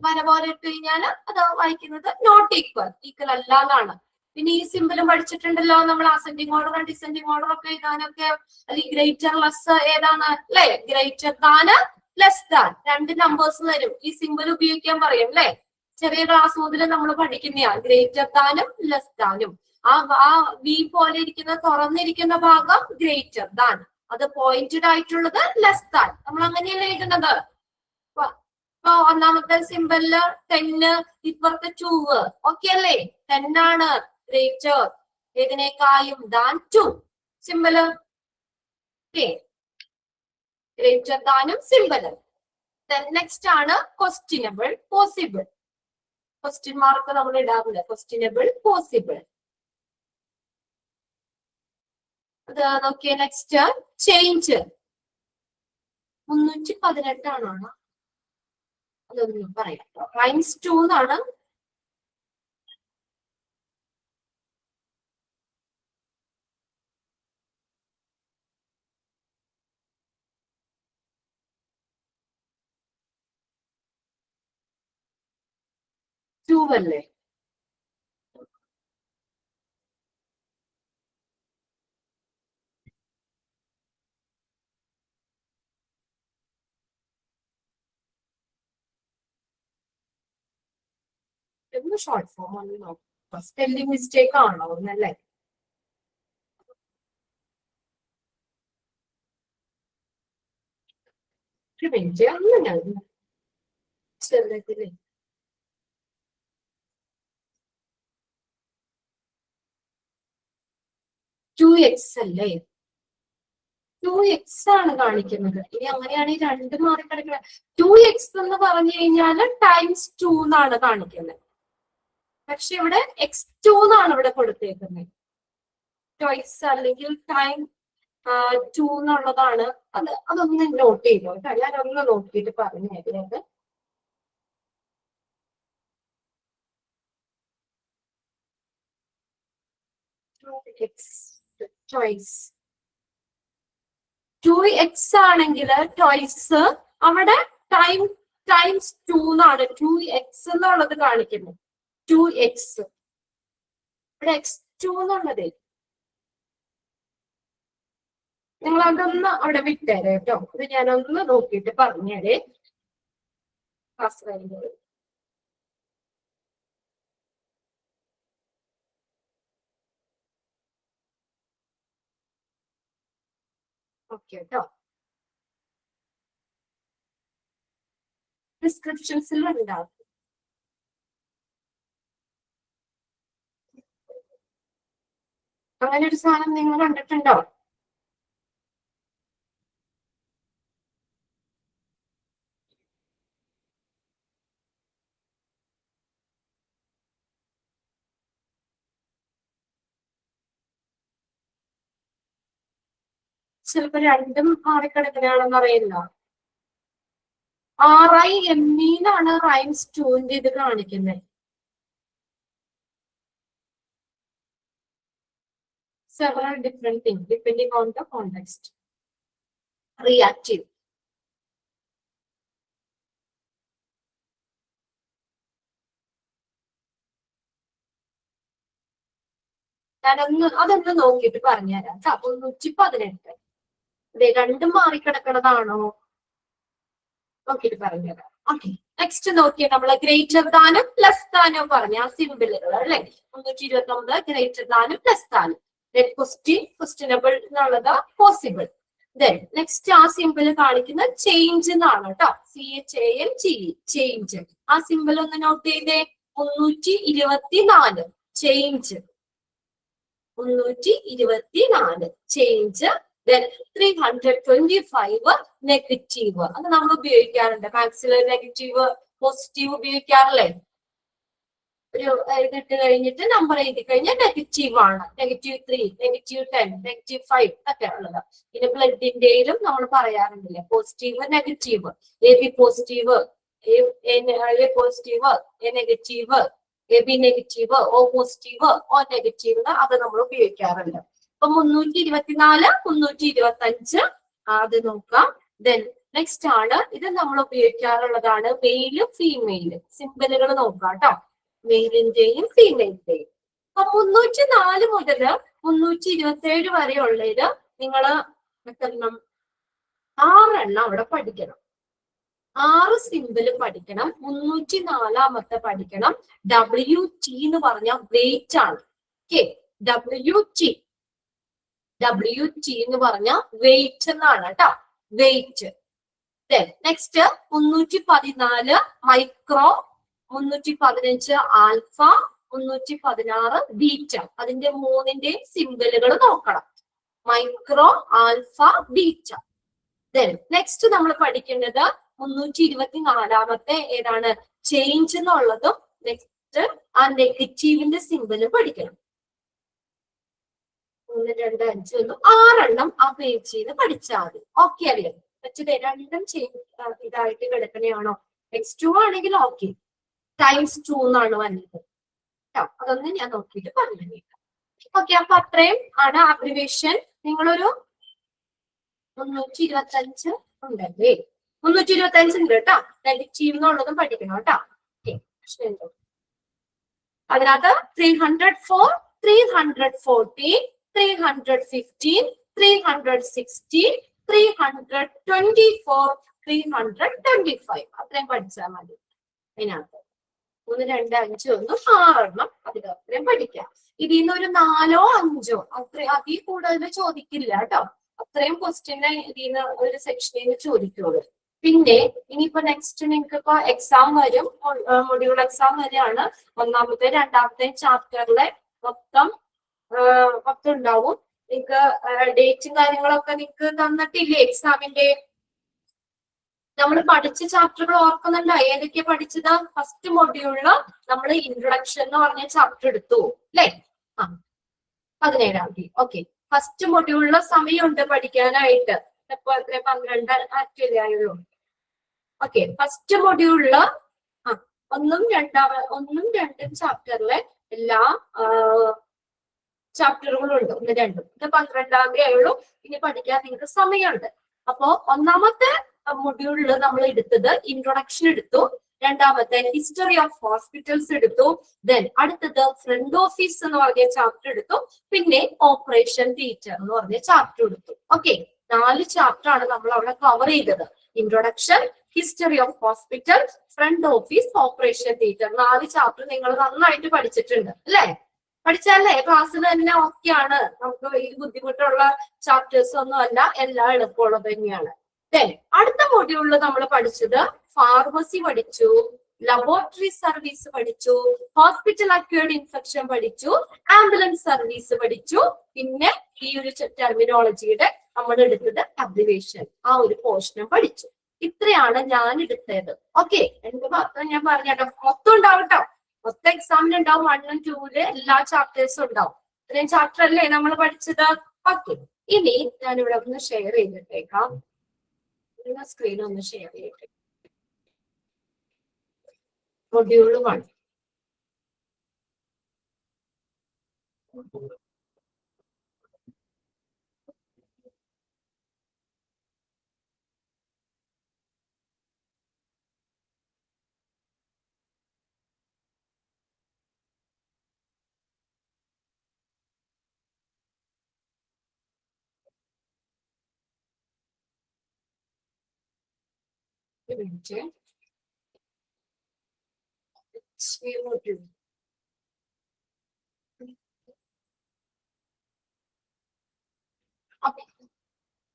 വര പോലെ ഇട്ട് കഴിഞ്ഞാൽ അത് വായിക്കുന്നത് നോട്ട് ഈക്വൽ, ഈക്വൽ അല്ല എന്നാണ്. പിന്നെ ഈ സിമ്പിളും പഠിച്ചിട്ടുണ്ടല്ലോ നമ്മൾ, അസെൻഡിങ് ഓർഡർ ഡിസെൻഡിങ് ഓർഡർ ഒക്കെ എഴുതാനൊക്കെ. അല്ലെങ്കിൽ ഗ്രേറ്റർ ലെസ് ഏതാണ് അല്ലെ? Greater than less than, 2 numbers തരും, ഈ സിമ്പിൾ ഉപയോഗിക്കാൻ പറയും അല്ലെ? ചെറിയ ക്ലാസ് മുതൽ നമ്മൾ പഠിക്കുന്നതാണ് ഗ്രേറ്റർ ദാനും ലെസ് ദാനും. ആ വി പോലെ ഇരിക്കുന്ന തുറന്നിരിക്കുന്ന ഭാഗം ഗ്രേറ്റർ ദാൻ, അത് പോയിന്റഡ് ആയിട്ടുള്ളത് ലെസ് ദാൻ. നമ്മൾ അങ്ങനെയല്ലേ എഴുതുന്നത്? ഇപ്പൊ ഒന്നാമത്തെ സിമ്പിളില് 10, ഇപ്പുറത്തെ 2. ഓക്കെ അല്ലേ? 10 ആണ് ഗ്രേറ്റർ, ഏതിനേക്കായും ദാൻ 2 സിമ്പിള്. ഗ്രേറ്റർ ദാനും സിമ്പിള്. നെക്സ്റ്റ് ആണ് ക്വസ്റ്റ്യനബിൾ, പോസിബിൾ. ക്വസ്റ്റ്യൻ മാർക്ക് നമ്മൾ ഇടാറുണ്ട്. Questionable, possible. അത് നോക്കിയേ. നെക്സ്റ്റ് ചേഞ്ച് 318 ആണോ? അതൊന്നും പറയാം. റൈംസ് 2 എന്നാണ്. അല്ലേ? എന്ന് ഷോർട്ട് ഫോം ആണ് നോക്കാം. സ്പെല്ലിംഗ് മിസ്റ്റേക്ക് ആണോ എന്നല്ലേ? അങ്ങനെയാണ് ചെറുതില്ലേ. 2x അല്ലേ? 2x ആണ് കാണിക്കുന്നത്. ഇനി അങ്ങനെയാണെങ്കിൽ 2 മാറി കിടക്കുന്നത്. 2x എന്ന് പറഞ്ഞു കഴിഞ്ഞാൽ ടൈംസ് 2 എന്നാണ് കാണിക്കുന്നത്. പക്ഷെ ഇവിടെ x2 എന്നാണ് ഇവിടെ കൊടുത്തേക്കുന്നത്. ടോയ്സ് അല്ലെങ്കിൽ ടൈം 2 എന്നുള്ളതാണ്. അതൊന്ന് നോട്ട് ചെയ്തോ കേട്ടോ. ഞാനൊന്ന് നോക്കിയിട്ട് പറഞ്ഞു ഇതിനകത്ത്. ചോയ്സ് 2x ആണെങ്കിൽ ടോയ്സ് അവിടെ ടൈംസ് 2 എന്നാണ് 2x എന്നുള്ളത് കാണിക്കുന്നത്. 2x ഇവിടെ x2 എന്നുള്ളത് നിങ്ങൾ അതൊന്ന് അവിടെ വിട്ടേരെ കേട്ടോ. ഇത് ഞാനൊന്ന് നോക്കിയിട്ട് പറഞ്ഞേരെ. ക്ലാസ് കഴിഞ്ഞത് ഓക്കെ കേട്ടോ. ഡിസ്ക്രിപ്ഷൻസിൽ ഉണ്ടാവും. അങ്ങനെ ഒരു സാധനം നിങ്ങൾ കണ്ടിട്ടുണ്ടോ? ചിലപ്പോ രണ്ടും മാറിക്കിടക്കണയാണെന്ന് അറിയില്ല. RIME റൈംസ് 2 ഇത് കാണിക്കുന്നത്. Several different things depending on the context. Reactive. അതൊന്ന് നോക്കിയിട്ട് പറഞ്ഞുതരാം. 118 അതെ രണ്ടും മാറിക്കിടക്കണതാണോ നോക്കിയിട്ട് പറഞ്ഞുതരാം. ഓക്കെ, നെക്സ്റ്റ് നോക്കിയാൽ നമ്മള് ഗ്രേറ്റർ ദാനും ലെസ് ദാനും പറഞ്ഞ ആ സിമ്പിളുകൾ അല്ലെ. 329 ഗ്രേറ്റർ ദാനും ലെസ് ദാനും. ക്വസ്റ്റ്യനബിൾ എന്നുള്ളത് പോസിബിൾ. ദെൻ നെക്സ്റ്റ് ആ സിമ്പിൾ കാണിക്കുന്ന ചേഞ്ച് എന്നാണ് കേട്ടോ. CHANGE change. ആ സിമ്പിൾ ഒന്ന് നോട്ട് ചെയ്തേ. 324 ചേഞ്ച്. 324 ചേഞ്ച്. Then 325 negative. അത് നമ്മൾ ഉപയോഗിക്കാറുണ്ട്. മാത്സിൽ നെഗറ്റീവ് പോസിറ്റീവ് ഉപയോഗിക്കാറില്ലേ? ഒരു ഇതിട്ട് കഴിഞ്ഞിട്ട് നമ്പർ എഴുതി കഴിഞ്ഞാൽ നെഗറ്റീവ് ആണ്. -3, -10, -5 ഒക്കെ ഉള്ളത്. പിന്നെ ബ്ലഡിന്റെയിലും നമ്മൾ പറയാറുണ്ടല്ലേ positive negative. AB positive, A positive, A negative, AB negative, O positive, O negative അത് നമ്മൾ ഉപയോഗിക്കാറുണ്ട്. അപ്പൊ 324, 325 അത് നോക്കാം. ദെൻ നെക്സ്റ്റ് ആണ് ഇത് നമ്മൾ ഉപയോഗിക്കാറുള്ളതാണ് മെയില് ഫീമെയില്. സിമ്പിളുകൾ നോക്കാം കേട്ടോ, മെയിലിന്റെയും ഫീമെയിലിന്റെയും. അപ്പൊ 304 മുതൽ 327 വരെയുള്ളത് നിങ്ങള് എത്രണ്ണം? 6 എണ്ണം അവിടെ പഠിക്കണം. 6 സിമ്പിൾ പഠിക്കണം. 304 പഠിക്കണം. WT എന്ന് പറഞ്ഞ വെയിറ്റ് ആണ്. ഓക്കെ, WT എന്ന് പറഞ്ഞ വെയിറ്റ് എന്നാണ് കേട്ടോ, weight. Next 314 micro, 315 alpha, 316 beta. അതിന്റെ മൂന്നിന്റെയും സിമ്പിളുകൾ നോക്കണം. Micro, alpha, beta. നെക്സ്റ്റ് നമ്മൾ പഠിക്കേണ്ടത് 324 ഏതാണ്? ചേഞ്ച് എന്നുള്ളതും നെക്സ്റ്റ് ആ നെഗറ്റീവിന്റെ സിമ്പിളും പഠിക്കണം. 1, 2, 5 6 എണ്ണം ആ പേജിൽ നിന്ന് പഠിച്ചാൽ മതി. ഓക്കെ അറിയാം. മറ്റേ രണ്ടും ഇതായിട്ട് കിടക്കണയാണോ? X2 ആണെങ്കിൽ ഓക്കെ, ×2 എന്നാണ് വന്നത്. അതൊന്ന് ഞാൻ നോക്കിയിട്ട് പറഞ്ഞു. ഓക്കെ, അപ്പൊ അത്രയും ആണ് അബ്രിവേഷൻ. നിങ്ങളൊരു 325 ഉണ്ടല്ലേ? 325 ഉണ്ട് കേട്ടോ. നെഗറ്റീവ് എന്നുള്ളതും പഠിക്കണം കേട്ടോ. അതിനകത്ത് 304, 314, 315, 316, 324, 325 അത്രയും പഠിച്ചാൽ മതി. അതിനകത്ത് 1, 2, 5 1 6 എണ്ണം അത്രയും പഠിക്കാം. ഇതിൽ നിന്ന് ഒരു 4 5 അതിൽ കൂടുതൽ ചോദിക്കില്ല കേട്ടോ. അത്രയും ക്വസ്റ്റ്യൻ ഇതിൽ നിന്ന് ഒരു സെക്ഷനിൽ നിന്ന് ചോദിക്കുള്ളൂ. പിന്നെ ഇനിയിപ്പോ നെക്സ്റ്റ് നിങ്ങൾക്ക് ഇപ്പൊ എക്സാം വരും, മൊഡ്യൂൾ എക്സാം വരെയാണ്. ഒന്നാമത്തെ രണ്ടാമത്തെ ചാപ്റ്ററിലെ മൊത്തം ഉണ്ടാവും. നിങ്ങൾക്ക് ഡേറ്റും കാര്യങ്ങളൊക്കെ നിങ്ങൾക്ക് തന്നിട്ടില്ലേ എക്സാമിന്റെ? നമ്മൾ പഠിച്ച ചാപ്റ്ററുകൾ ഓർക്കുന്നുണ്ടോ? ഏതൊക്കെയാ പഠിച്ചത്? ഫസ്റ്റ് മൊഡ്യൂളില് നമ്മൾ ഇൻട്രൊഡക്ഷൻ എന്ന് പറഞ്ഞ ചാപ്റ്റർ എടുത്തു അല്ലെ? 17-ാം തീയതി. ഓക്കെ, ഫസ്റ്റ് മൊഡ്യൂളില് സമയമുണ്ട് പഠിക്കാനായിട്ട്. ഇപ്പൊ 12 ആക്ച്വലി ആയുള്ളൂ. ഓക്കെ, ഫസ്റ്റ് മൊഡ്യൂളില് 1ഉം 2ഉം ചാപ്റ്ററിലെ എല്ലാ ചാപ്റ്ററുകളും ഉണ്ട്. 1, 2 ഇത് 12-ാം തീയതി ആയുള്ളൂ. ഇനി പഠിക്കാൻ നിങ്ങൾക്ക് സമയമുണ്ട്. അപ്പോ ഒന്നാമത്തെ മൊഡ്യൂളില് നമ്മൾ എടുത്തത് ഇൻട്രൊഡക്ഷൻ എടുത്തു. രണ്ടാമത്തെ ഹിസ്റ്ററി ഓഫ് ഹോസ്പിറ്റൽസ് എടുത്തു. ദെൻ അടുത്തത് ഫ്രണ്ട് ഓഫീസ് എന്ന് പറഞ്ഞ ചാപ്റ്റർ എടുത്തു. പിന്നെ ഓപ്പറേഷൻ തിയേറ്റർ എന്ന് പറഞ്ഞ ചാപ്റ്റർ എടുത്തു. ഓക്കെ, 4 ചാപ്റ്റർ ആണ് നമ്മൾ അവിടെ കവർ ചെയ്തത്. Introduction, history of hospital, front office, operation theatre. 4 chapter നിങ്ങൾ നന്നായിട്ട് പഠിച്ചിട്ടുണ്ട് അല്ലെ? പഠിച്ചല്ലേ? ക്ലാസ്സിൽ തന്നെ ഓക്കെയാണ്. നമുക്ക് ഈ ബുദ്ധിമുട്ടുള്ള ചാപ്റ്റേഴ്സ് ഒന്നും അല്ല, എല്ലാം എളുപ്പമുള്ളത് തന്നെയാണ്. അടുത്ത മൊഡ്യൂളിൽ നമ്മൾ പഠിച്ചത് ഫാർമസി പഠിച്ചു, ലബോറട്ടറി സർവീസ് പഠിച്ചു, ഹോസ്പിറ്റൽ അക്വേർഡ് ഇൻഫെക്ഷൻ പഠിച്ചു, ആംബുലൻസ് സർവീസ് പഠിച്ചു. പിന്നെ ഈ ഒരു ടെർമിനോളജിയുടെ നമ്മൾ എടുത്തത് അബ്രിവേഷൻ, ആ ഒരു പോർഷനും പഠിച്ചു. ഇത്രയാണ് ഞാൻ എടുത്തത്. ഓക്കെ, എന്റെ മാത്രം ഞാൻ പറഞ്ഞോ. മൊത്തം ഉണ്ടാവും കേട്ടോ. മൊത്തം എക്സാമിന് ഉണ്ടാവും. 1 ഉം 2 എല്ലാ ചാപ്റ്റേഴ്സും ഉണ്ടാവും. ഇത്രയും ചാപ്റ്റർ അല്ലേ നമ്മൾ പഠിച്ചത്? ഓക്കെ, ഇനി ഞാനിവിടെ ഒന്ന് ഷെയർ ചെയ്തിട്ടേക്കാം. സ്ക്രീൻ ഒന്ന് ഷെയർ ചെയ്തിട്ടേക്കാം. മൊഡ്യൂൾ 1.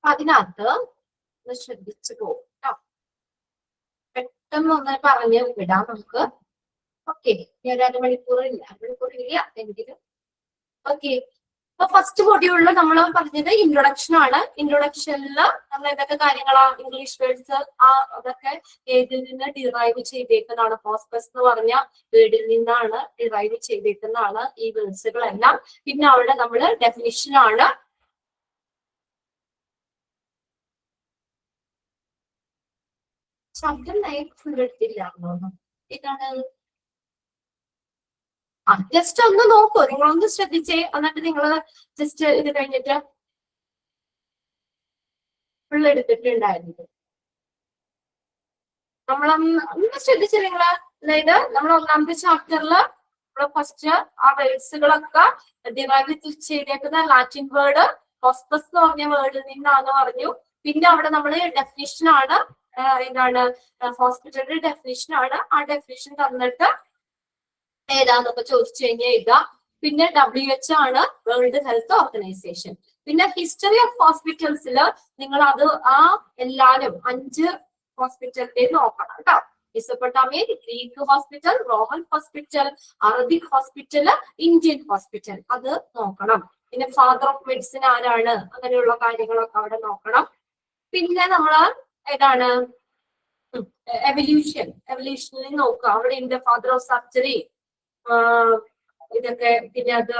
അതിനകത്ത് ശ്രദ്ധിച്ചു പോകും കേട്ടോ. പെട്ടെന്ന് ഒന്ന് പറഞ്ഞ് വിടാം നമുക്ക്. ഓക്കെ, ഞാൻ അരമണിക്കൂറില്ല എങ്കിലും ഓക്കെ. അപ്പൊ ഫസ്റ്റ് മൊഡ്യൂളിൽ നമ്മൾ പറഞ്ഞത് ഇൻട്രൊഡക്ഷൻ ആണ്. ഇൻട്രൊഡക്ഷനിൽ നമ്മൾ ഏതൊക്കെ കാര്യങ്ങളാ, ഇംഗ്ലീഷ് വേർഡ്സ് അതൊക്കെ ഏതിൽ നിന്ന് ഡിറൈവ് ചെയ്തേക്കുന്നതാണ്, ഹോസ്പസ് എന്ന് പറഞ്ഞ വേർഡിൽ നിന്നാണ് ഡിറൈവ് ചെയ്തേക്കുന്നതാണ് ഈ വേർഡ്സുകളെല്ലാം. പിന്നെ അവിടെ നമ്മൾ ഡെഫിനിഷൻ ആണ്. ശബ്ദം ഫുൾ എടുത്തില്ല, ഇതാണ്. ജസ്റ്റ് ഒന്ന് നോക്കൂ, നിങ്ങളൊന്ന് ശ്രദ്ധിച്ചേ. എന്നിട്ട് നിങ്ങൾ ജസ്റ്റ് ഇത് കഴിഞ്ഞിട്ട് ഫുൾ എടുത്തിട്ടുണ്ടായിരുന്നു. നമ്മളൊന്ന് ശ്രദ്ധിച്ചേ നിങ്ങള്. അതായത് നമ്മൾ ഒന്നാമത്തെ ചാപ്റ്ററില് ഫസ്റ്റ് ആ വേർഡ്സുകളൊക്കെ ഡിറൈവ് ചെയ്തേക്കുന്ന ലാറ്റിൻ വേർഡ് ഹോസ്പസ് എന്ന് പറഞ്ഞ വേർഡിൽ നിന്നാന്ന് പറഞ്ഞു. പിന്നെ അവിടെ നമ്മൾ ഡെഫിനിഷൻ ആണ്, എന്താണ് ഹോസ്പിറ്റലിന്റെ ഡെഫിനിഷൻ ആണ്. ആ ഡെഫിനിഷൻ തന്നിട്ട് ഏതാന്നൊക്കെ ചോദിച്ചു കഴിഞ്ഞാൽ എഴുതാം. പിന്നെ WHO ആണ്, വേൾഡ് ഹെൽത്ത് ഓർഗനൈസേഷൻ. പിന്നെ ഹിസ്റ്ററി ഓഫ് ഹോസ്പിറ്റൽസിൽ നിങ്ങൾ അത് എല്ലാരും 5 ഹോസ്പിറ്റലിന്റെ നോക്കണം കേട്ടോ. Mesopotamian, Greek hospital, Roman hospital, Arabic hospital, Indian hospital, അത് നോക്കണം. പിന്നെ ഫാദർ ഓഫ് മെഡിസിൻ ആരാണ്, അങ്ങനെയുള്ള കാര്യങ്ങളൊക്കെ അവിടെ നോക്കണം. പിന്നെ നമ്മള് ഏതാണ് എവല്യൂഷനിൽ നോക്കുക. അവിടെ ഉണ്ട് ഫാദർ ഓഫ് സർജറി, ഇതൊക്കെ. പിന്നെ അത്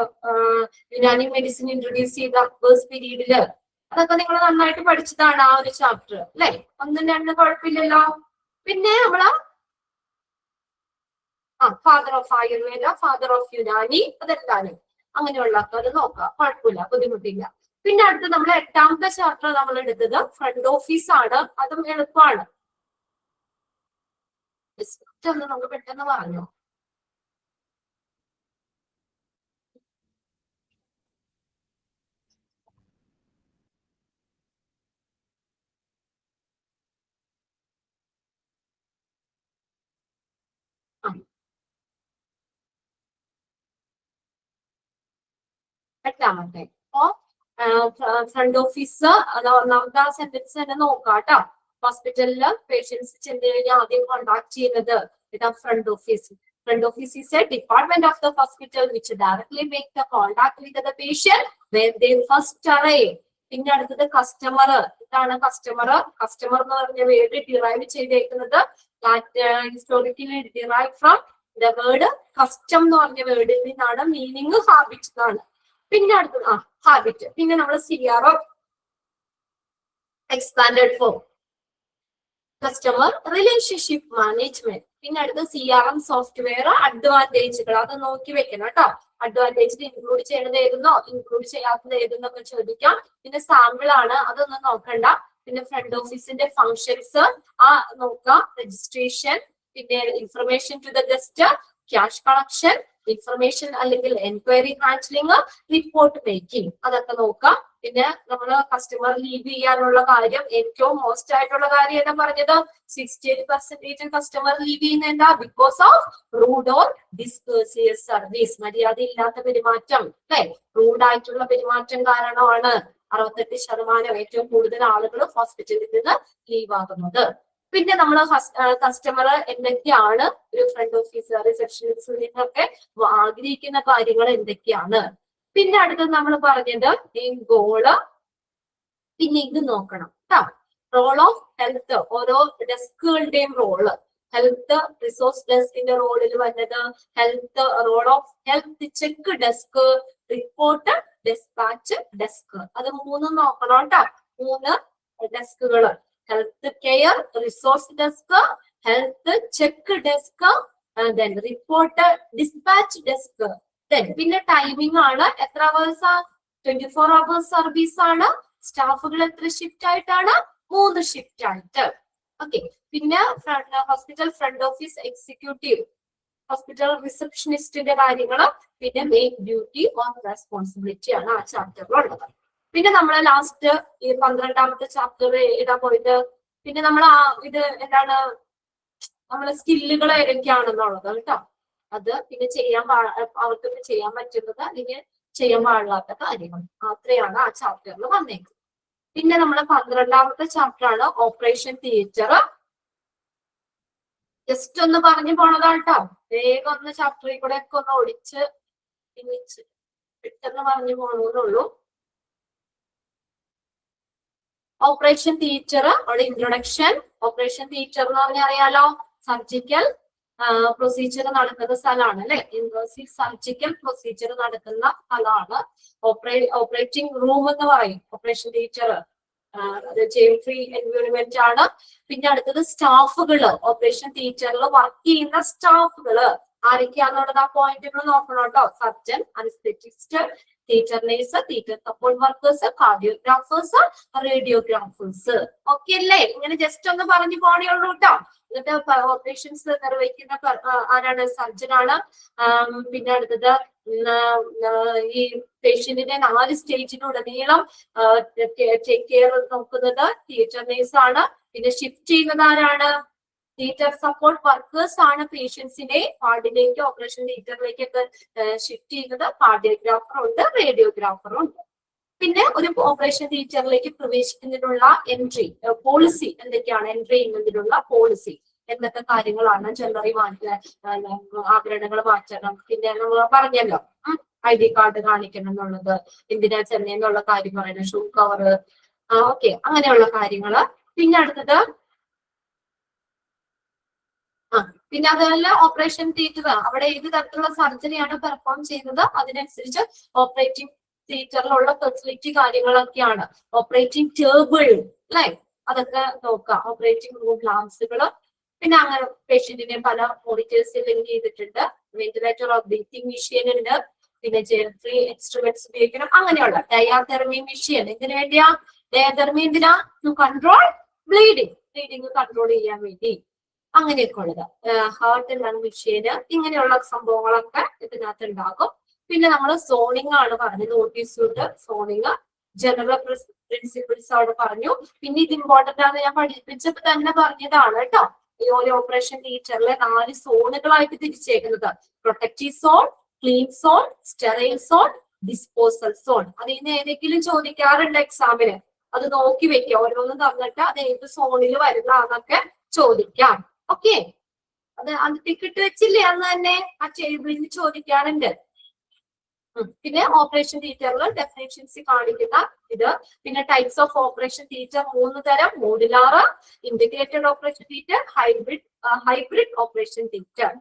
യുനാനി മെഡിസിൻ ഇൻട്രൊഡ്യൂസ് ചെയ്ത ഫസ്റ്റ് പീരീഡില്, അതൊക്കെ നിങ്ങൾ നന്നായിട്ട് പഠിച്ചതാണ് ആ ഒരു ചാപ്റ്റർ അല്ലെ. 1, 2 കുഴപ്പമില്ലല്ലോ. പിന്നെ നമ്മള് father of Ayurveda, father of Unani, അതെന്താണ് അങ്ങനെയുള്ള അത് നോക്കാം, കുഴപ്പമില്ല, ബുദ്ധിമുട്ടില്ല. പിന്നെ അടുത്ത് നമ്മൾ 8ാമത്തെ ചാപ്റ്റർ നമ്മൾ എടുത്തത് ഫ്രണ്ട് ഓഫീസ് ആണ്. അതും എളുപ്പമാണ്. ഒന്ന് നമുക്ക് പെട്ടെന്ന് പറഞ്ഞു. എട്ടാമത്തെ ഫ്രണ്ട് ഓഫീസ്, ഒന്നാമത്തെ ആ സെന്റൻസ് തന്നെ നോക്കാം കേട്ടോ. ഹോസ്പിറ്റലില് പേഷ്യൻസ് ചെന്ന് കഴിഞ്ഞാൽ ആദ്യം കോണ്ടാക്ട് ചെയ്യുന്നത് ഇതാ front office. Front office is a department of the hospital which directly make the contact with the patient when they first arrive. പിന്നെ അടുത്തത് കസ്റ്റമർ. ഇതാണ് കസ്റ്റമർ. കസ്റ്റമർ എന്ന് പറഞ്ഞ വേർഡ് ഡിറൈവ് ചെയ്തേക്കുന്നത് historically derive from the word custom എന്ന് പറഞ്ഞ വേർഡിൽ നിന്നാണ്. Meaning habit എന്നാണ്. പിന്നെ അടുത്തത് ഹാബിറ്റ്. പിന്നെ നമ്മൾ CRO expanded form, customer relationship management. പിന്നെ അടുത്ത CRM സോഫ്റ്റ്വെയർ അഡ്വാൻറ്റേജുകൾ, അത് നോക്കി വെക്കണം കേട്ടോ. അഡ്വാൻറ്റേജിൽ ഇൻക്ലൂഡ് ചെയ്യണത് ഏതെന്നോ ഇൻക്ലൂഡ് ചെയ്യാത്തത് ഏതെന്നൊക്കെ ചോദിക്കാം. പിന്നെ സാമ്പിൾ ആണ്, അതൊന്നും നോക്കണ്ട. പിന്നെ ഫ്രണ്ട് ഓഫീസിന്റെ ഫങ്ഷൻസ് നോക്കാം. രജിസ്ട്രേഷൻ, പിന്നെ information to the guest, cash collection, information അല്ലെങ്കിൽ എൻക്വയറി ഹാൻഡ്ലിങ്, റിപ്പോർട്ട് മേക്കിംഗ്, അതൊക്കെ നോക്കാം. പിന്നെ നമ്മൾ കസ്റ്റമർ ലീവ് ചെയ്യാനുള്ള കാര്യം, ഏറ്റവും മോസ്റ്റ് ആയിട്ടുള്ള കാര്യം എന്താ പറഞ്ഞത്, 68% കസ്റ്റമർ ലീവ് ചെയ്യുന്ന എന്താ, because of rude or discourteous service, മര്യാദ ഇല്ലാത്ത പെരുമാറ്റം അല്ലെ, റൂഡായിട്ടുള്ള പെരുമാറ്റം കാരണമാണ് 68% ഏറ്റവും കൂടുതൽ ആളുകൾ ഹോസ്പിറ്റലിൽ നിന്ന് ലീവ് ആകുന്നത്. പിന്നെ നമ്മൾ കസ്റ്റമർ എന്തൊക്കെയാണ് ഒരു ഫ്രണ്ട് ഓഫീസർ റിസപ്ഷനിസ്റ്റിൽ നിന്നൊക്കെ ആഗ്രഹിക്കുന്ന കാര്യങ്ങൾ എന്തൊക്കെയാണ്. പിന്നെ അടുത്തത് നമ്മൾ പറഞ്ഞത് ഗോള്. പിന്നെ ഇത് നോക്കണം കേട്ടോ, റോൾ ഓഫ് ഹെൽത്ത്, ഓരോ ഡെസ്കുകളുടെയും റോള്. ഹെൽത്ത് റിസോഴ്സ് ഡെസ്കിന്റെ റോളിൽ വന്നത് health role of health check desk, report dispatch desk. അത് മൂന്നും നോക്കണം കേട്ടോ. 3 ഡെസ്കുകൾ: health care resource desk, health check desk, then report dispatch desk. പിന്നെ ടൈമിംഗ് ആണ്. എത്ര അവേഴ്സ്? 24 hours സർവീസ് ആണ്. സ്റ്റാഫുകൾ എത്ര ഷിഫ്റ്റ് ആയിട്ടാണ്? 3 ഷിഫ്റ്റ് ആയിട്ട്. ഓക്കെ. പിന്നെ hospital front office executive, hospital റിസപ്ഷനിസ്റ്റിന്റെ കാര്യങ്ങൾ, പിന്നെ മെയിൻ ഡ്യൂട്ടി ഓൺ റെസ്പോൺസിബിലിറ്റി ആണ് ആ ചാപ്റ്ററിലുള്ളത്. പിന്നെ നമ്മൾ ലാസ്റ്റ് ഈ 12ാമത്തെ ചാപ്റ്റർ എഴുതാൻ പോയിട്ട് പിന്നെ നമ്മൾ ഇത് എന്താണ് നമ്മളെ സ്കില്ലുകൾ ഏതൊക്കെയാണെന്നുള്ളത് കേട്ടോ. അത് പിന്നെ അവർക്കൊക്കെ ചെയ്യാൻ പറ്റുന്നത് അല്ലെങ്കിൽ ചെയ്യാൻ പാടില്ലാത്ത കാര്യങ്ങൾ അത്രയാണ് ആ ചാപ്റ്ററിൽ വന്നേക്കുന്നത്. പിന്നെ നമ്മളെ 12ാമത്തെ ചാപ്റ്റർ ആണ് ഓപ്പറേഷൻ തിയേറ്റർ. ജസ്റ്റ് ഒന്ന് പറഞ്ഞു പോണതാട്ടോ. വേഗം ഒന്ന് ചാപ്റ്ററിൽ കൂടെ ഒക്കെ ഒന്ന് ഓടിച്ച് പെട്ടെന്ന് പറഞ്ഞു പോകണമെന്നുള്ളൂ. ഓപ്പറേഷൻ തിയേറ്റർ അവിടെ ഇൻട്രൊഡക്ഷൻ. ഓപ്പറേഷൻ തിയേറ്റർ എന്ന് പറഞ്ഞാൽ അറിയാലോ, സർജിക്കൽ പ്രൊസീജിയർ നടക്കുന്ന സ്ഥലമാണ് അല്ലെ. ഇൻവേസീവ് സർജിക്കൽ പ്രൊസീജിയർ നടക്കുന്ന സ്ഥലമാണ് ഓപ്പറേറ്റിംഗ് റൂം എന്ന് പറയും. ഓപ്പറേഷൻ തിയേറ്റർ ജെയിം ഫ്രീ എൻവയോൺമെന്റ് ആണ്. പിന്നെ അടുത്തത് സ്റ്റാഫുകള്. ഓപ്പറേഷൻ തിയേറ്ററിൽ വർക്ക് ചെയ്യുന്ന സ്റ്റാഫുകള് ആരൊക്കെയാണെന്നുള്ളത് ആ പോയിന്റുകൾ നോക്കണം കേട്ടോ. Surgeon, anaesthetist, theatre nurse, theatre support workers, cardiographers, radiographers. Okay അല്ലേ? ഇങ്ങനെ ജസ്റ്റ് ഒന്ന് പറഞ്ഞു പോണേ ഉള്ളൂ കേട്ടോ. എന്നിട്ട് ഓപ്പറേഷൻസ് നിർവഹിക്കുന്ന ആരാണ്? സർജനാണ്. പിന്നെ അടുത്തത് ഈ പേഷ്യന്റിനെ 4 സ്റ്റേജിനുടനീളം ടേക്ക് കെയർ നോക്കുന്നത് തിയേറ്റർ നേഴ്സ് ആണ്. പിന്നെ ഷിഫ്റ്റ് ചെയ്യുന്നത് ആരാണ്? തിയേറ്റർ സപ്പോർട്ട് വർക്കേഴ്സ് ആണ്. പേഷ്യൻസിനെ വാർഡിലേക്ക് ഓപ്പറേഷൻ തിയേറ്ററിലേക്കൊക്കെ ഷിഫ്റ്റ് ചെയ്യുന്നത്. കാർഡിയോഗ്രാഫർ ഉണ്ട്, റേഡിയോഗ്രാഫറും ഉണ്ട്. പിന്നെ ഒരു ഓപ്പറേഷൻ തിയേറ്ററിലേക്ക് പ്രവേശിക്കുന്നതിനുള്ള എൻട്രി പോളിസി എന്തൊക്കെയാണ്? എൻട്രി ചെയ്യുന്നതിനുള്ള പോളിസി എന്തൊക്കെ കാര്യങ്ങളാണ്? ജ്വല്ലറി ആഭരണങ്ങൾ മാറ്റണം. പിന്നെ നമ്മൾ പറഞ്ഞല്ലോ ID കാർഡ് കാണിക്കണം എന്നുള്ളത്. എന്തിനാ ചെന്നൈന്നുള്ള കാര്യം പറയണം. ഷൂ കവർ, ഓക്കെ, അങ്ങനെയുള്ള കാര്യങ്ങള്. പിന്നെ അടുത്തത് പിന്നെ അതല്ല ഓപ്പറേഷൻ തിയേറ്റർ അവിടെ ഏത് തരത്തിലുള്ള സർജറിയാണ് പെർഫോം ചെയ്യുന്നത് അതിനനുസരിച്ച് ഓപ്പറേറ്റിംഗ് തിയേറ്ററിലുള്ള ഫെസിലിറ്റി കാര്യങ്ങളൊക്കെയാണ്. ഓപ്പറേറ്റിംഗ് ടേബിൾ അല്ലെ, അതൊക്കെ നോക്കാം. ഓപ്പറേറ്റിംഗ് റൂം ഗ്ലാസുകള്. പിന്നെ അങ്ങനെ പേഷ്യന്റിനെ പല മോണിറ്റേഴ്സിൽ ലിങ്ക് ചെയ്തിട്ടുണ്ട്. വെന്റിലേറ്റർ ഓഫ് ബ്രീത്തിങ് മെഷീൻ ഉണ്ട്. പിന്നെ ജെർഫ്രീ ഇൻസ്ട്രുമെന്റ്സ് ഉപയോഗിക്കണം. അങ്ങനെയുള്ള ഡയാതെർമി മെഷീൻ എന്തിനു വേണ്ടിയാ? ഡയാതെർമി എന്തിനാ? ടു കൺട്രോൾ ബ്ലീഡിങ് കൺട്രോൾ ചെയ്യാൻ വേണ്ടി. അങ്ങനെയൊക്കെ ഉള്ളത്. ഹാർട്ട് ലങ് മെഷീന്, ഇങ്ങനെയുള്ള സംഭവങ്ങളൊക്കെ ഇതിനകത്ത് ഉണ്ടാകും. പിന്നെ നമ്മൾ സോണിങ് ആണ് പറഞ്ഞത്. നോട്ടീസ് സോണിങ്, ജനറൽ പ്രിൻസിപ്പിൾസ് അവിടെ പറഞ്ഞു. പിന്നെ ഇത് ഇമ്പോർട്ടന്റ് ആണ്, ഞാൻ പഠിപ്പിച്ചപ്പോ തന്നെ പറഞ്ഞതാണ് കേട്ടോ. ഈ ഒരു ഓപ്പറേഷൻ തിയേറ്ററിലെ 4 സോണുകളായിട്ട് തിരിച്ചേക്കുന്നത്. Protective zone, clean zone, sterile zone, disposal zone. അതിൽ നിന്ന് ഏതെങ്കിലും ചോദിക്കാറുണ്ട് എക്സാമിന്. അത് നോക്കി വെക്കുക. ഓരോന്നും തന്നിട്ട് അത് ഏത് സോണിൽ വരുന്നതാന്നൊക്കെ ചോദിക്കാം. ഓക്കെ, അത് ടിക്കറ്റ് വെച്ചില്ലേ അന്ന് തന്നെ ആ ടേബിളിൽ നിന്ന് ചോദിക്കാറുണ്ട്. പിന്നെ ഓപ്പറേഷൻ തിയേറ്ററിൽ ഡെഫിനേഷൻസ് കാണിക്കുന്ന ഇത്. പിന്നെ ടൈപ്സ് ഓഫ് ഓപ്പറേഷൻ തിയേറ്റർ 3 തരം: modular, integrated operation theatre, hybrid operation theatre.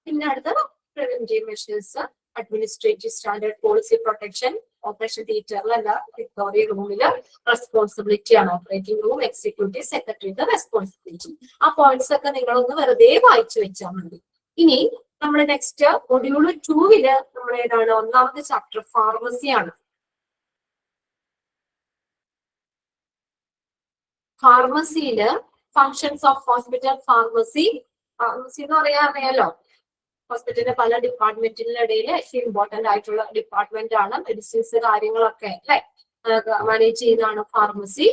പിന്നെ അടുത്ത preventive measures, administrative standard, policy protection. Operation തിയേറ്ററിലല്ല, റിക്കവറി റൂമില് റെസ്പോൺസിബിലിറ്റി ആണ്. ഓപ്പറേറ്റിംഗ് റൂം എക്സിക്യൂട്ടീവ് സെക്രട്ടറിയുടെ റെസ്പോൺസിബിലിറ്റി. ആ പോയിന്റ്സ് ഒക്കെ നിങ്ങളൊന്ന് വെറുതെ വായിച്ചു വെച്ചാൽ മതി. ഇനി നമ്മുടെ നെക്സ്റ്റ് മൊഡ്യൂൾ 2 നമ്മൾ ഏതാണ്? 1ാമത്തെ ചാപ്റ്റർ ഫാർമസി ആണ്. ഫാർമസിയില് functions of hospital pharmacy. Pharmacy എന്ന് അറിയാലോ, ഹോസ്പിറ്റലിന്റെ പല ഡിപ്പാർട്ട്മെന്റിനിടയിൽ ഇമ്പോർട്ടന്റ് ആയിട്ടുള്ള ഡിപ്പാർട്ട്മെന്റ് ആണ്. മെഡിസിൻസ് കാര്യങ്ങളൊക്കെ അല്ലെ മാനേജ് ചെയ്യുന്നതാണ് ഫാർമസി.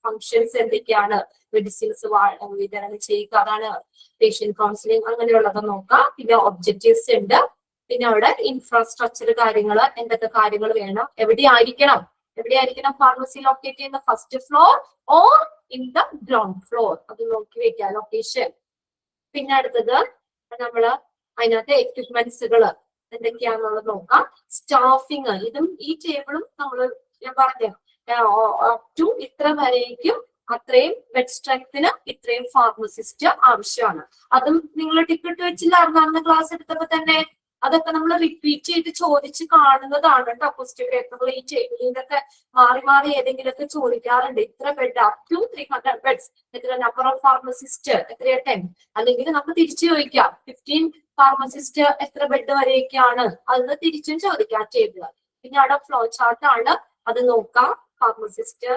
ഫങ്ഷൻസ് എന്തൊക്കെയാണ്? മെഡിസിൻസ് വിതരണം ചെയ്യുക, അതാണ് പേഷ്യന്റ് കൗൺസിലിംഗ്, അങ്ങനെയുള്ളത് നോക്കാം. പിന്നെ ഒബ്ജക്റ്റീവ്സ് ഉണ്ട്. പിന്നെ അവിടെ ഇൻഫ്രാസ്ട്രക്ചർ കാര്യങ്ങൾ, എന്തൊക്കെ കാര്യങ്ങൾ വേണം, എവിടെയായിരിക്കണം ഫാർമസി ലൊക്കേറ്റ് ചെയ്യുന്ന? First floor or in the ground floor, അത് നോക്കി വെക്കാം ലൊക്കേഷൻ. പിന്നെ അടുത്തത് നമ്മള് അതിനകത്ത് എക്യുപ്മെന്റ്സുകൾ എന്തൊക്കെയാണെന്നുള്ളത് നോക്കാം. സ്റ്റാഫിങ്, ഇതും ഈ ടേബിളും ഞാൻ പറഞ്ഞു അപ് ടു ഇത്ര വരേക്കും അത്രയും ബെഡ് സ്ട്രെങ്ത്തിന് ഇത്രയും ഫാർമസിസ്റ്റ് ആവശ്യമാണ്. അതും നിങ്ങൾ ടിക്കറ്റ് വെച്ചില്ലായിരുന്നു അന്ന് ക്ലാസ് എടുത്തപ്പോ തന്നെ. അതൊക്കെ നമ്മൾ റിപ്പീറ്റ് ചെയ്ത് ചോദിച്ച് കാണുന്നതാണ് കേട്ടോ. ക്വസ്റ്റ്യൻ പേപ്പറിൽ ഈ ടേബിളിലൊക്കെ മാറി മാറി ഏതെങ്കിലുമൊക്കെ ചോദിക്കാറുണ്ട്. ഇത്ര ബെഡ് അപ് ടു 300 ബെഡ്സ്, എത്ര നമ്പർ ഓഫ് ഫാർമസിസ്റ്റ്, എത്രയാ 10, അല്ലെങ്കിൽ നമുക്ക് തിരിച്ചു ചോദിക്കാം 15 ഫാർമസിസ്റ്റ് എത്ര ബെഡ് വരെയൊക്കെയാണ്, അതൊന്ന് തിരിച്ചും ചോദിക്കാം ടേബിൾ. പിന്നെ അവിടെ ഫ്ലോ ചാർട്ട് ആണ്, അത് നോക്കാം. ഫാർമസിസ്റ്റ്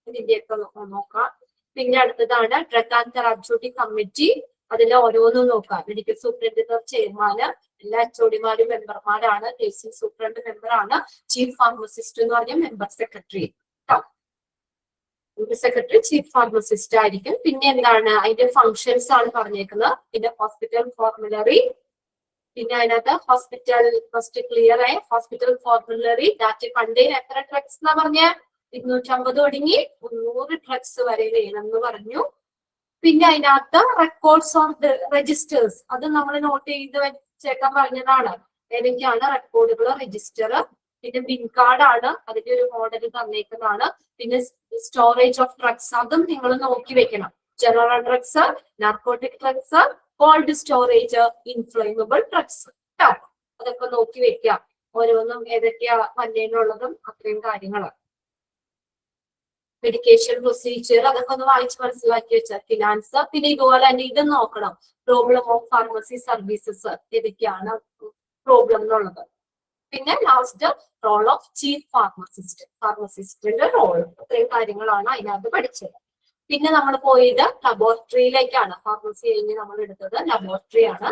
ഇതിന്റെയൊക്കെ നോക്കാം. പിന്നെ അടുത്തതാണ് ഡ്രഗ് ആൻഡ് തെറാപ്യൂട്ടിക് കമ്മിറ്റി, അതിൽ ഓരോന്നും നോക്കാം. മെഡിക്കൽ സൂപ്രണ്ട് ചെയർമാന്, എല്ലാ HOD-മാരും മെമ്പർമാരാണ്. നേഴ്സിംഗ് സൂപ്രണ്ട് മെമ്പറാണ്. ചീഫ് ഫാർമസിസ്റ്റ് എന്ന് പറഞ്ഞ member secretary. Secretary chief pharmacist ആയിരിക്കും. പിന്നെ എന്താണ് അതിന്റെ ഫങ്ഷൻസ് ആണ് പറഞ്ഞേക്കുന്നത്. പിന്നെ ഹോസ്പിറ്റൽ ഫോർമുലറി, പിന്നെ അതിനകത്ത് ഹോസ്പിറ്റൽ ഫസ്റ്റ് ക്ലിയർ ആയ ഹോസ്പിറ്റൽ ഫോർമുലറി ദാറ്റ് കണ്ടെയ്ൻ എത്ര ഡ്രഗ്സ് എന്നാ പറഞ്ഞ 250 തുടങ്ങി 300 ഡ്രഗ്സ് വരെ വേണമെന്ന് പറഞ്ഞു. പിന്നെ അതിനകത്ത് റെക്കോർഡ്സ് ഓഫ് രജിസ്റ്റേഴ്സ്, അത് നമ്മൾ നോട്ട് ചെയ്ത് വെച്ചേക്കാൻ പറഞ്ഞതാണ്. ഏതൊക്കെയാണ് റെക്കോർഡുകൾ, രജിസ്റ്റർ. പിന്നെ ബിൻ കാർഡ് ആണ്, അതിന്റെ ഒരു മോഡൽ തന്നേക്കുന്നതാണ്. പിന്നെ സ്റ്റോറേജ് ഓഫ് ഡ്രഗ്സ്, അതും നിങ്ങൾ നോക്കി വെക്കണം. General drugs, narcotic drugs, cold storage, inflammable drugs കേട്ടോ. അതൊക്കെ നോക്കി വെക്കാം. ഓരോന്നും ഏതൊക്കെയാ വന്നേന്നുള്ളതും അത്രയും കാര്യങ്ങളാണ്. മെഡിക്കേഷൻ പ്രൊസീജിയർ, അതൊക്കെ ഒന്ന് വായിച്ച് മനസ്സിലാക്കി വെച്ചാൽ. ഫിനാൻസ്, പിന്നെ ഇതുപോലെ തന്നെ ഇത് നോക്കണം. പ്രോബ്ലം ഓഫ് ഫാർമസി സർവീസസ്, ഏതൊക്കെയാണ് പ്രോബ്ലം എന്നുള്ളത്. പിന്നെ last role of chief pharmacist, ഫാർമസിസ്റ്റിന്റെ റോൾ. ഇത്രയും കാര്യങ്ങളാണ് അതിനകത്ത് പഠിച്ചത്. പിന്നെ നമ്മൾ പോയത് ലബോറട്ടറിയിലേക്കാണ്. ഫാർമസി കഴിഞ്ഞ് നമ്മൾ എടുത്തത് ലബോറട്ടറി ആണ്.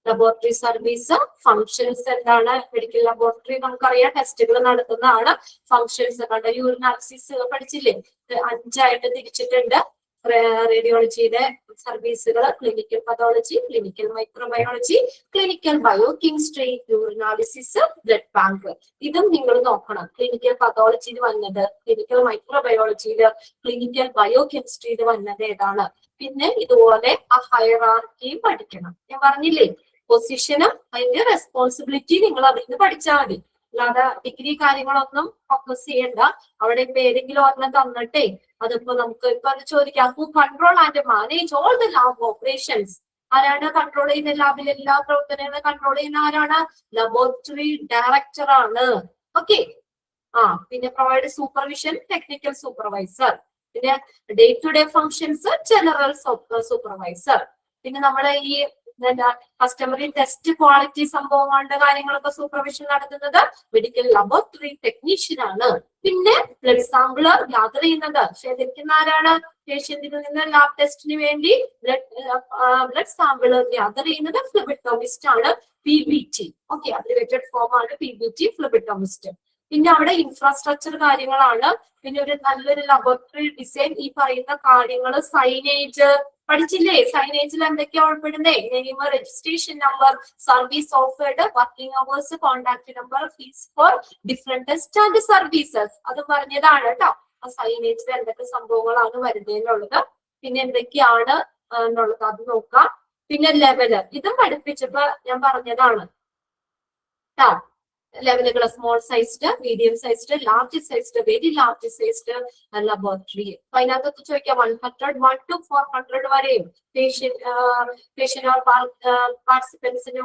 ലബോറട്ടറി സർവീസ്, ഫങ്ഷൻസ് എന്താണ്? മെഡിക്കൽ ലബോറട്ടറി നമുക്കറിയാം ടെസ്റ്റുകൾ നടത്തുന്നതാണ്. ഫങ്ഷൻസ് കണ്ട യൂറിനാലിസിസ് പഠിച്ചില്ലേ? 5 തിരിച്ചിട്ടുണ്ട്. റേഡിയോളജിയുടെ സർവീസുകൾ, clinical pathology, clinical microbiology, clinical biochemistry, urinalysis, blood bank. ഇതും നിങ്ങൾ നോക്കണം. ക്ലിനിക്കൽ പതോളജിയിൽ വന്നത്, ക്ലിനിക്കൽ മൈക്രോബയോളജിയിൽ, ക്ലിനിക്കൽ ബയോ കെമിസ്ട്രിയിൽ വന്നത് ഏതാണ്? പിന്നെ ഇതുപോലെ ആ ഹയറാർക്കിയും പഠിക്കണം. ഞാൻ പറഞ്ഞില്ലേ, പൊസിഷനും അതിന്റെ റെസ്പോൺസിബിലിറ്റി നിങ്ങൾ അതിൽ നിന്ന് പഠിച്ചാൽ മതി. അല്ലാതെ ഡിഗ്രി കാര്യങ്ങളൊന്നും ഫോക്കസ് ചെയ്യണ്ട. അവിടെ ഇപ്പൊ ഏതെങ്കിലും ഒരെണ്ണം തന്നിട്ടേ അതിപ്പോ നമുക്ക് ഇപ്പൊ അത് ചോദിക്കാം, who control and manage all the lab operations. ആരാണ് കൺട്രോൾ ചെയ്യുന്ന? ലാബിലെ എല്ലാ പ്രവർത്തനങ്ങളും കൺട്രോൾ ചെയ്യുന്ന ആരാണ്? ലബോറട്ടറി ഡയറക്ടർ ആണ്. ഓക്കെ. പിന്നെ പ്രൊവൈഡ് സൂപ്പർവിഷൻ, ടെക്നിക്കൽ സൂപ്പർവൈസർ. പിന്നെ day to day functions, general supervisor. പിന്നെ നമ്മുടെ ഈ കസ്റ്റമറി ടെസ്റ്റ് ക്വാളിറ്റി സംഭവങ്ങളുടെ കാര്യങ്ങളൊക്കെ സൂപ്പർവിഷൻ നടത്തുന്നത് മെഡിക്കൽ ലബോറട്ടറി ടെക്നീഷ്യൻ ആണ്. പിന്നെ ബ്ലഡ് സാമ്പിള് ഗ്യാദർ ചെയ്യുന്നത്, ശേഖരിക്കുന്ന ആരാണ്? പേഷ്യന്റിൽ നിന്ന് ലാബ് ടെസ്റ്റിന് വേണ്ടി ബ്ലഡ് സാമ്പിള് ഗ്യാദർ ചെയ്യുന്നത് ഫ്ലബിറ്റോമിസ്റ്റ് ആണ്. PBT, ഓക്കെ, അബ്രിവേറ്റഡ് ഫോം ആണ് PBT, ഫ്ലബിറ്റോമിസ്റ്റ്. പിന്നെ അവിടെ ഇൻഫ്രാസ്ട്രക്ചർ കാര്യങ്ങളാണ്. പിന്നെ ഒരു നല്ലൊരു ലബോറട്ടറി ഡിസൈൻ, ഈ പറയുന്ന കാര്യങ്ങൾ, സൈനേജ് പഠിച്ചില്ലേ? സൈനേജിൽ എന്തൊക്കെയാ ഉൾപ്പെടുന്നേ? Name, registration number, service offered, working hours, contact number, fees for different test and services, അത് പറഞ്ഞതാണ് കേട്ടോ. ആ സൈനേജിൽ എന്തൊക്കെ സംഭവങ്ങളാണ് വരുന്നതെന്നുള്ളത്, പിന്നെ എന്തൊക്കെയാണ് എന്നുള്ളത് അത് നോക്കാം. പിന്നെ ലെവല്, ഇതും പഠിപ്പിച്ചപ്പോ ഞാൻ പറഞ്ഞതാണ് കേട്ടോ. ലെവലുകൾ small sized, medium sized, large sized, very large sized laboratory. അപ്പൊ അതിനകത്തൊക്കെ ചോദിക്കാം 101 to 400 വരെയും പേഷ്യന്റ് പാർട്ടിസിപ്പൻസിന്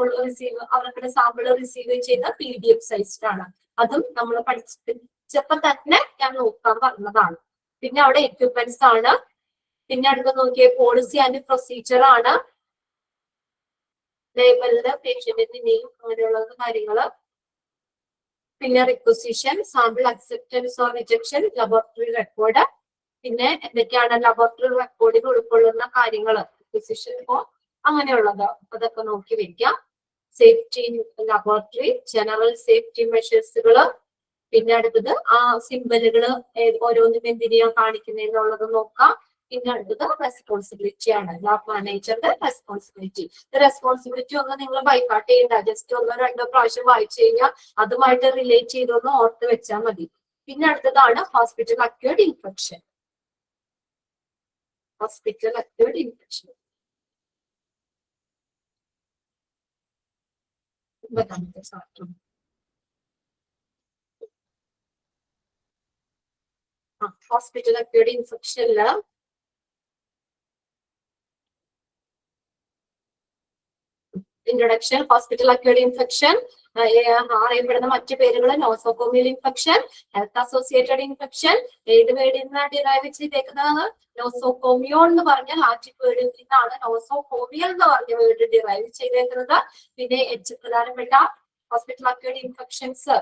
അവരുടെ സാമ്പിൾ റിസീവ് ചെയ്യുന്ന PDM സൈസ്ഡ് ആണ്. അതും നമ്മൾ പഠിച്ചപ്പോ തന്നെ ഞാൻ നോക്കാൻ പറഞ്ഞതാണ്. പിന്നെ അവിടെ എക്യുപ്മെന്റ്സ് ആണ്. പിന്നെ അടുത്ത് നോക്കിയ പോളിസി ആൻഡ് പ്രൊസീജിയർ ആണ്. ലേബലില് പേഷ്യന്റിന്റെ നെയിം, അങ്ങനെയുള്ള കാര്യങ്ങള്. പിന്നെ requisition, sample acceptance or rejection, laboratory record. പിന്നെ എന്തൊക്കെയാണ് ലബോറട്ടറി റെക്കോർഡിൽ ഉൾക്കൊള്ളുന്ന കാര്യങ്ങൾ, റിക്വസിഷൻ അങ്ങനെയുള്ളത്, അതൊക്കെ നോക്കി വെക്കാം. സേഫ്റ്റി ലബോറട്ടറി, ജനറൽ സേഫ്റ്റി മെഷേഴ്സുകള്. പിന്നെ അടുത്തത് ആ സിംബലുകള് ഓരോന്നും എന്തിനെയാ കാണിക്കുന്നതെന്നുള്ളത് നോക്കാം. പിന്നെ അടുത്തത് റെസ്പോൺസിബിലിറ്റി ആണ്, ലാബ് മാനേജറുടെ റെസ്പോൺസിബിലിറ്റി. റെസ്പോൺസിബിലിറ്റി ഒന്നും നിങ്ങൾ ബൈക്കാട്ട് ചെയ്യണ്ട, ജസ്റ്റ് 1-2 പ്രാവശ്യം വായിച്ചു കഴിഞ്ഞാൽ അതുമായിട്ട് റിലേറ്റ് ചെയ്തൊന്ന് ഓർത്ത് വെച്ചാൽ മതി. പിന്നെ അടുത്തതാണ് hospital acquired infection. Hospital acquired infection hospital acquired ഇൻഫെക്ഷനില് ഇൻട്രൊഡക്ഷൻ, ഹോസ്പിറ്റൽ അക്വേർഡ് ഇൻഫെക്ഷൻ, അറിയപ്പെടുന്ന മറ്റു പേരുകൾ nosocomial infection, health associated infection. ഏത് വേർഡിൽ നിന്നാണ് ഡിറൈവ് ചെയ്തേക്കുന്നത്? നോസോകോമിയോൾ എന്ന് പറഞ്ഞ ലാറ്റിൻ വേർഡിൽ നിന്നാണ് നോസോകോമിയൽ എന്ന് പറഞ്ഞ വേർഡ് ഡിറൈവ് ചെയ്തേക്കുന്നത്. പിന്നെ പ്രധാനപ്പെട്ട hospital acquired infections,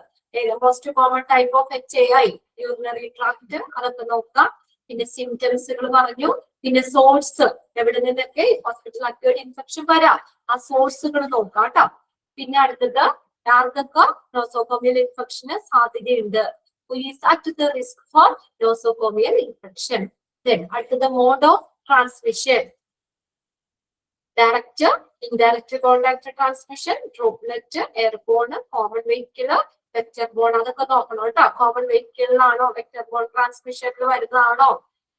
most common type of HAI, urinary tract, അതൊക്കെ നോക്കാം. പിന്നെ സിംറ്റംസുകൾ പറഞ്ഞു. പിന്നെ സോഴ്സ്, എവിടെ നിന്നൊക്കെ ഹോസ്പിറ്റൽ അക്വേർഡ് ഇൻഫെക്ഷൻ വരാം, ആ സോഴ്സുകൾ നോക്കാം കേട്ടോ. പിന്നെ അടുത്തത് ആർക്കൊക്കെ നോസോകോമിയൽ ഇൻഫെക്ഷന് സാധ്യതയുണ്ട്, who is at the risk for nosocomial infection. Then അടുത്തത് mode of transmission, direct, indirect contact transmission, droplet, airborne, common vehicle, vector borne. അതൊക്കെ നോക്കണം കേട്ടോ. കോമൺ വെഹിക്കിളിലാണോ വെക്ടർ ബോൺ ട്രാൻസ്മിഷനിൽ വരുന്നതാണോ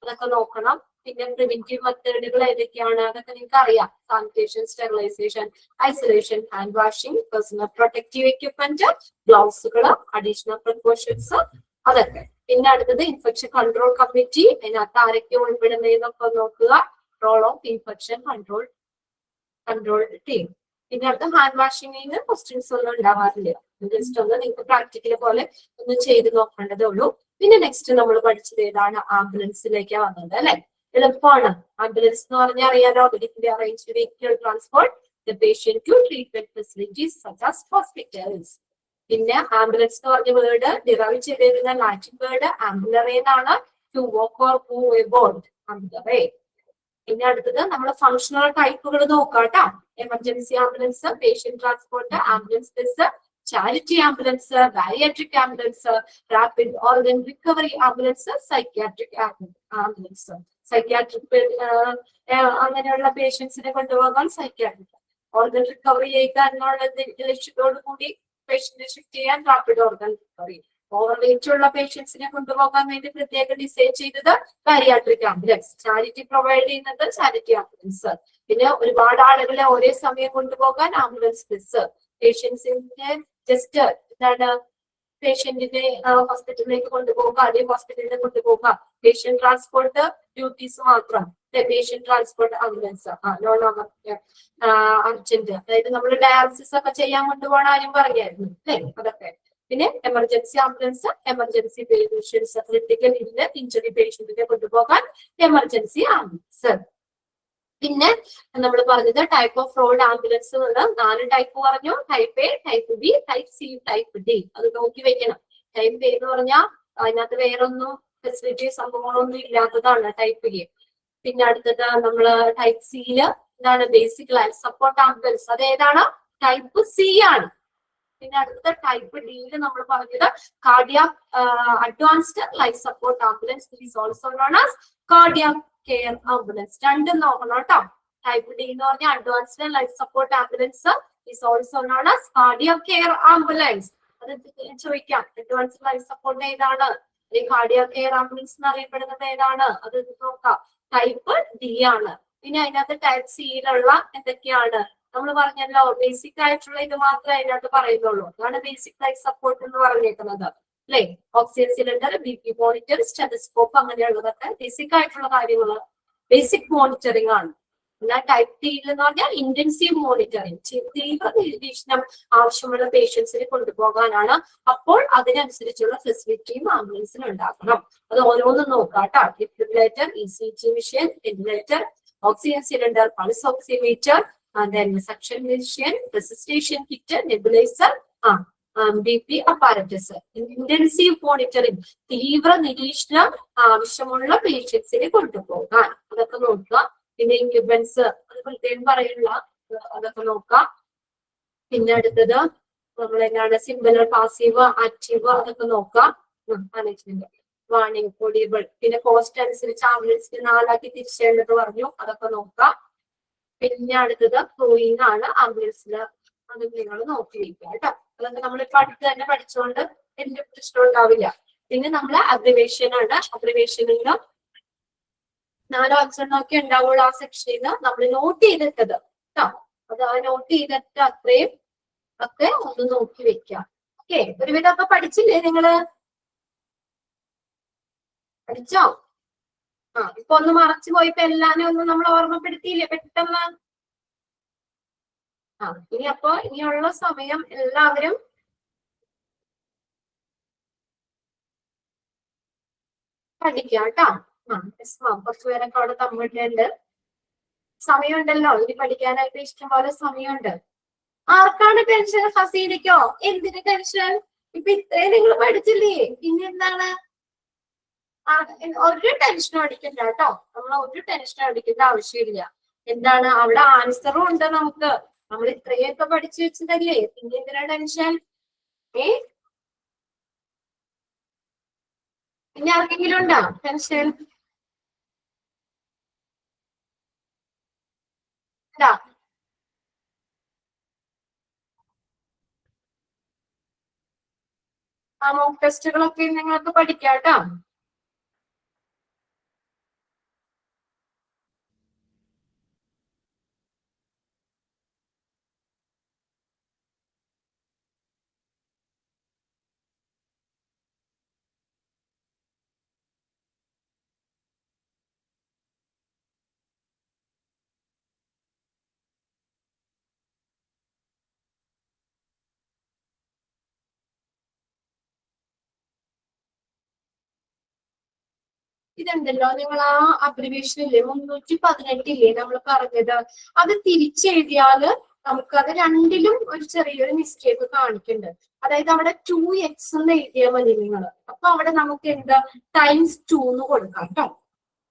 അതൊക്കെ നോക്കണം. പിന്നെ പ്രിവെന്റീവ് മെത്തേഡുകൾ ഏതൊക്കെയാണ് അതൊക്കെ നിങ്ങൾക്ക് അറിയാം. Sanitation, sterilisation, isolation, hand washing, personal protective equipment, ഗ്ലൗസുകൾ, അഡീഷണൽ പ്രിക്കോഷൻസ്, അതൊക്കെ. പിന്നെ അടുത്തത് ഇൻഫെക്ഷൻ കൺട്രോൾ കമ്മിറ്റി, അതിനകത്ത് ആരൊക്കെ ഉൾപ്പെടുന്നതെന്നൊക്കെ നോക്കുക. Role of infection control team. പിന്നെ അടുത്ത ഹാൻഡ് വാഷിംഗിന് ക്വസ്റ്റ്യൻസ് ഒന്നും ഉണ്ടാവാറില്ല. ജസ്റ്റ് ഒന്ന് നിങ്ങൾക്ക് പ്രാക്ടിക്കൽ പോലെ ഒന്ന് ചെയ്ത് നോക്കേണ്ടതേ ഉള്ളൂ. പിന്നെ നെക്സ്റ്റ് നമ്മൾ പഠിച്ചത് ഏതാണ്? ആംബുലൻസിലേക്ക് വന്നത് അല്ലെ. എളുപ്പമാണ്. ആംബുലൻസ് എന്ന് പറഞ്ഞാൽ അറിയാലോ, arranged vehicle transport the patient to treatment facilities such as hospitals. പിന്നെ ആംബുലൻസ് എന്ന് പറഞ്ഞ വേർഡ് ഡിറൈവ് ചെയ്തിരുന്ന ലാറ്റിൻ വേർഡ് ആംബുലറേ എന്നാണ്. To walk or move abroad, ambulare. പിന്നെ അടുത്തത് നമ്മൾ ഫങ്ഷണൽ ടൈപ്പുകൾ നോക്കാട്ടോ. Emergency ambulance, patient transport, ambulance bus, charity ambulance, bariatric ambulance, rapid organ recovery ambulance, psychiatric ambulance. Psychiatric അങ്ങനെയുള്ള പേഷ്യൻസിനെ കൊണ്ടുപോകാൻ സൈക്യാട്രിക്. ഓർഗൻ റിക്കവറി ചെയ്യുക എന്നുള്ള ലക്ഷ്യത്തോടു കൂടി പേഷ്യന്റിനെ ഷിഫ്റ്റ് ചെയ്യാൻ rapid organ recovery. Over weight ഉള്ള പേഷ്യൻസിനെ കൊണ്ടുപോകാൻ വേണ്ടി പ്രത്യേകം ഡിസൈൻ ചെയ്തത് ബാരിയാട്രിക് ആംബുലൻസ്. ചാരിറ്റി പ്രൊവൈഡ് ചെയ്യുന്നത് ചാരിറ്റി ആംബുലൻസ്. പിന്നെ ഒരുപാട് ആളുകളെ ഒരേ സമയം കൊണ്ടുപോകാൻ ആംബുലൻസ് ബസ്. പേഷ്യൻസിന്റെ ജസ്റ്റ് എന്താണ്, പേഷ്യന്റിനെ ഹോസ്പിറ്റലിലേക്ക് കൊണ്ടുപോകുക, അല്ലെങ്കിൽ ഹോസ്പിറ്റലിൽ കൊണ്ടുപോകുക. പേഷ്യന്റ് ട്രാൻസ്പോർട്ട് ഡ്യൂട്ടീസ് മാത്രം. Patient transport ambulance, non urgent, അതായത് നമ്മൾ ഡയാലിസിസ് ഒക്കെ ചെയ്യാൻ കൊണ്ടുപോകണ ആരും പറഞ്ഞായിരുന്നു അല്ലെ, അതൊക്കെ. പിന്നെ emergency ambulance, emergency patients, critical injury പേഷ്യന്റിനെ കൊണ്ടുപോകാൻ എമർജൻസി ആംബുലൻസ്. പിന്നെ നമ്മൾ പറഞ്ഞത് ടൈപ്പ് ഓഫ് റോഡ് ആംബുലൻസ് എന്നുള്ള 4 ടൈപ്പ് പറഞ്ഞു. Type A, type B, type C, type D. അത് നോക്കി വെക്കണം. ടൈപ്പ് എ എന്ന് പറഞ്ഞാൽ അതിനകത്ത് വേറൊന്നും ഫെസിലിറ്റി സംഭവങ്ങളൊന്നും ഇല്ലാത്തതാണ് ടൈപ്പ് എ. പിന്നെ അടുത്തത് നമ്മള് ടൈപ്പ് സിയില് എന്താണ്, ബേസിക് ലൈഫ് സപ്പോർട്ട് ആംബുലൻസ്. അത് ഏതാണ്? ടൈപ്പ് സി ആണ്. പിന്നെ അടുത്ത ടൈപ്പ് ഡിയിൽ നമ്മൾ പറഞ്ഞത് cardiac advanced life support ambulance, is also known as cardiac care ambulance. രണ്ടും നോക്കണം കേട്ടോ. ടൈപ്പ് ഡി എന്ന് പറഞ്ഞാൽ advanced life support ambulance, is also known as cardiac care ambulance. അത് ചോദിക്കാം, അഡ്വാൻസ്ഡ് ലൈഫ് സപ്പോർട്ട് ഏതാണ്, കാർഡിയാക് കെയർ ആംബുലൻസ് എന്ന് അറിയപ്പെടുന്നത് ഏതാണ്, അത് നോക്കാം. ടൈപ്പ് ഡി ആണ്. പിന്നെ അതിനകത്ത് ടൈപ്പ് സിയിലുള്ള എന്തൊക്കെയാണ് നമ്മൾ പറഞ്ഞല്ലോ, ബേസിക് ആയിട്ടുള്ള ഇത് മാത്രമേ അതിനകത്ത് പറയുന്നുള്ളൂ. അതാണ് ബേസിക് ലൈഫ് സപ്പോർട്ട് എന്ന് പറഞ്ഞേക്കുന്നത് അല്ലെ. Oxygen cylinder, BP monitor, stethoscope, അങ്ങനെയുള്ളതൊക്കെ ബേസിക് ആയിട്ടുള്ള കാര്യങ്ങൾ, ബേസിക് മോണിറ്ററിംഗ് ആണ്. എന്നാൽ ടൈപ്പ് ഡിയിൽ എന്ന് പറഞ്ഞാൽ ഇന്റൻസീവ് മോണിറ്ററിംഗ്, തീവ്ര നിരീക്ഷണം ആവശ്യമുള്ള പേഷ്യൻസിനെ കൊണ്ടുപോകാനാണ്. അപ്പോൾ അതിനനുസരിച്ചുള്ള ഫെസിലിറ്റിയും ആംബുലൻസിന് ഉണ്ടാക്കണം. അത് ഓരോന്നും നോക്കാം കേട്ടോ. Defibrillator, ECG machine, ventilator, oxygen cylinder, pulse oximeter, then suction machine, resuscitation kit, nebulizer, BP apparatus. Intensive monitoring, തീവ്ര നിരീക്ഷണം ആവശ്യമുള്ള പേഷ്യൻസിനെ കൊണ്ടുപോകാൻ, അതൊക്കെ നോക്കുക. പിന്നെ ഇൻക്യുബൻസ്, അത് പ്രത്യേകം പറയുള്ള, അതൊക്കെ നോക്കാം. പിന്നെ അടുത്തത് നമ്മൾ എന്താണ്, സിംബലർ, പാസീവ്, ആക്റ്റീവ്, അതൊക്കെ നോക്കാം. മാനേജ്മെന്റ്, വാണിംഗ്, കൊടിയബിൾ. പിന്നെ കോസ്റ്റ് അനുസരിച്ച് ആംബുലൻസിന് 4 തിരിച്ചേണ്ടത് പറഞ്ഞു, അതൊക്കെ നോക്കാം. പിന്നെ അടുത്തത് ക്രൂയിങ് ആണ് ആംബുലൻസിൽ. അത് നിങ്ങൾ നോക്കി വയ്ക്കുക കേട്ടോ. അതൊക്കെ നമ്മളിപ്പോ അടുത്ത് തന്നെ പഠിച്ചുകൊണ്ട് വലിയ പ്രശ്നം ഉണ്ടാവില്ല. പിന്നെ നമ്മള് അബ്രിവേഷൻ ആണ്. അബ്രിവേഷനിൽ 4 അക്ഷരങ്ങളൊക്കെ ഉണ്ടാവുള്ളൂ ആ സെക്ഷനിൽ നിന്ന്. നമ്മൾ നോട്ട് ചെയ്തിട്ടത് കേട്ടോ. അത് ആ നോട്ട് ചെയ്തിട്ട് അത്രയും ഒക്കെ ഒന്ന് നോക്കി വെക്കാം. ഓക്കെ, ഒരുവിധമൊക്കെ പഠിച്ചില്ലേ നിങ്ങള്? പഠിച്ചോ? ഇപ്പൊ ഒന്ന് മറച്ചു പോയപ്പോ എല്ലാരും ഒന്ന് നമ്മൾ ഓർമ്മപ്പെടുത്തിയില്ലേ പെട്ടെന്ന്? ഇനി അപ്പൊ ഇനിയുള്ള സമയം എല്ലാവരും പഠിക്കാം കേട്ടോ. കുറച്ചു പേരൊക്കെ അവിടെ തമ്മിട്ടുണ്ട്. സമയമുണ്ടല്ലോ, ഇനി പഠിക്കാനായിട്ട് ഇഷ്ടംപോലെ സമയമുണ്ട്. ആർക്കാണ് ടെൻഷൻ? ഹസീനയ്ക്കോ? എന്തിന് ടെൻഷൻ? ഇപ്പൊ ഇത്രയും നിങ്ങൾ പഠിച്ചില്ലേ, പിന്നെ എന്താണ്? ഒരു ടെൻഷനും അടിക്കണ്ട കേട്ടോ. നമ്മൾ ഒരു ടെൻഷനും അടിക്കേണ്ട ആവശ്യമില്ല. എന്താണ്, അവിടെ ആൻസറും ഉണ്ട് നമുക്ക്. നമ്മൾ ഇത്രയൊക്കെ പഠിച്ചു വെച്ചതല്ലേ, പിന്നെ എന്തിനാ ടെൻഷൻ? പിന്നെ ആർക്കെങ്കിലും ഉണ്ടോ ടെൻഷൻ? മോക്ക് ടെസ്റ്റുകളൊക്കെ നിങ്ങൾക്ക് പഠിക്കാം കേട്ടോ. ഇതുണ്ടല്ലോ, നിങ്ങൾ ആ അബ്രിവേഷൻ ഇല്ലേ 318 ഇല്ലേ നമ്മൾ പറഞ്ഞത്, അത് തിരിച്ചെഴുതിയാല് നമുക്കത് രണ്ടിലും ഒരു ചെറിയൊരു മിസ്റ്റേക്ക് കാണിക്കുന്നുണ്ട്. അതായത് അവിടെ 2x എന്ന് എഴുതിയാൽ മതി നിങ്ങൾ. അപ്പൊ അവിടെ നമുക്ക് എന്താ ×2 എന്ന് കൊടുക്കാം കേട്ടോ.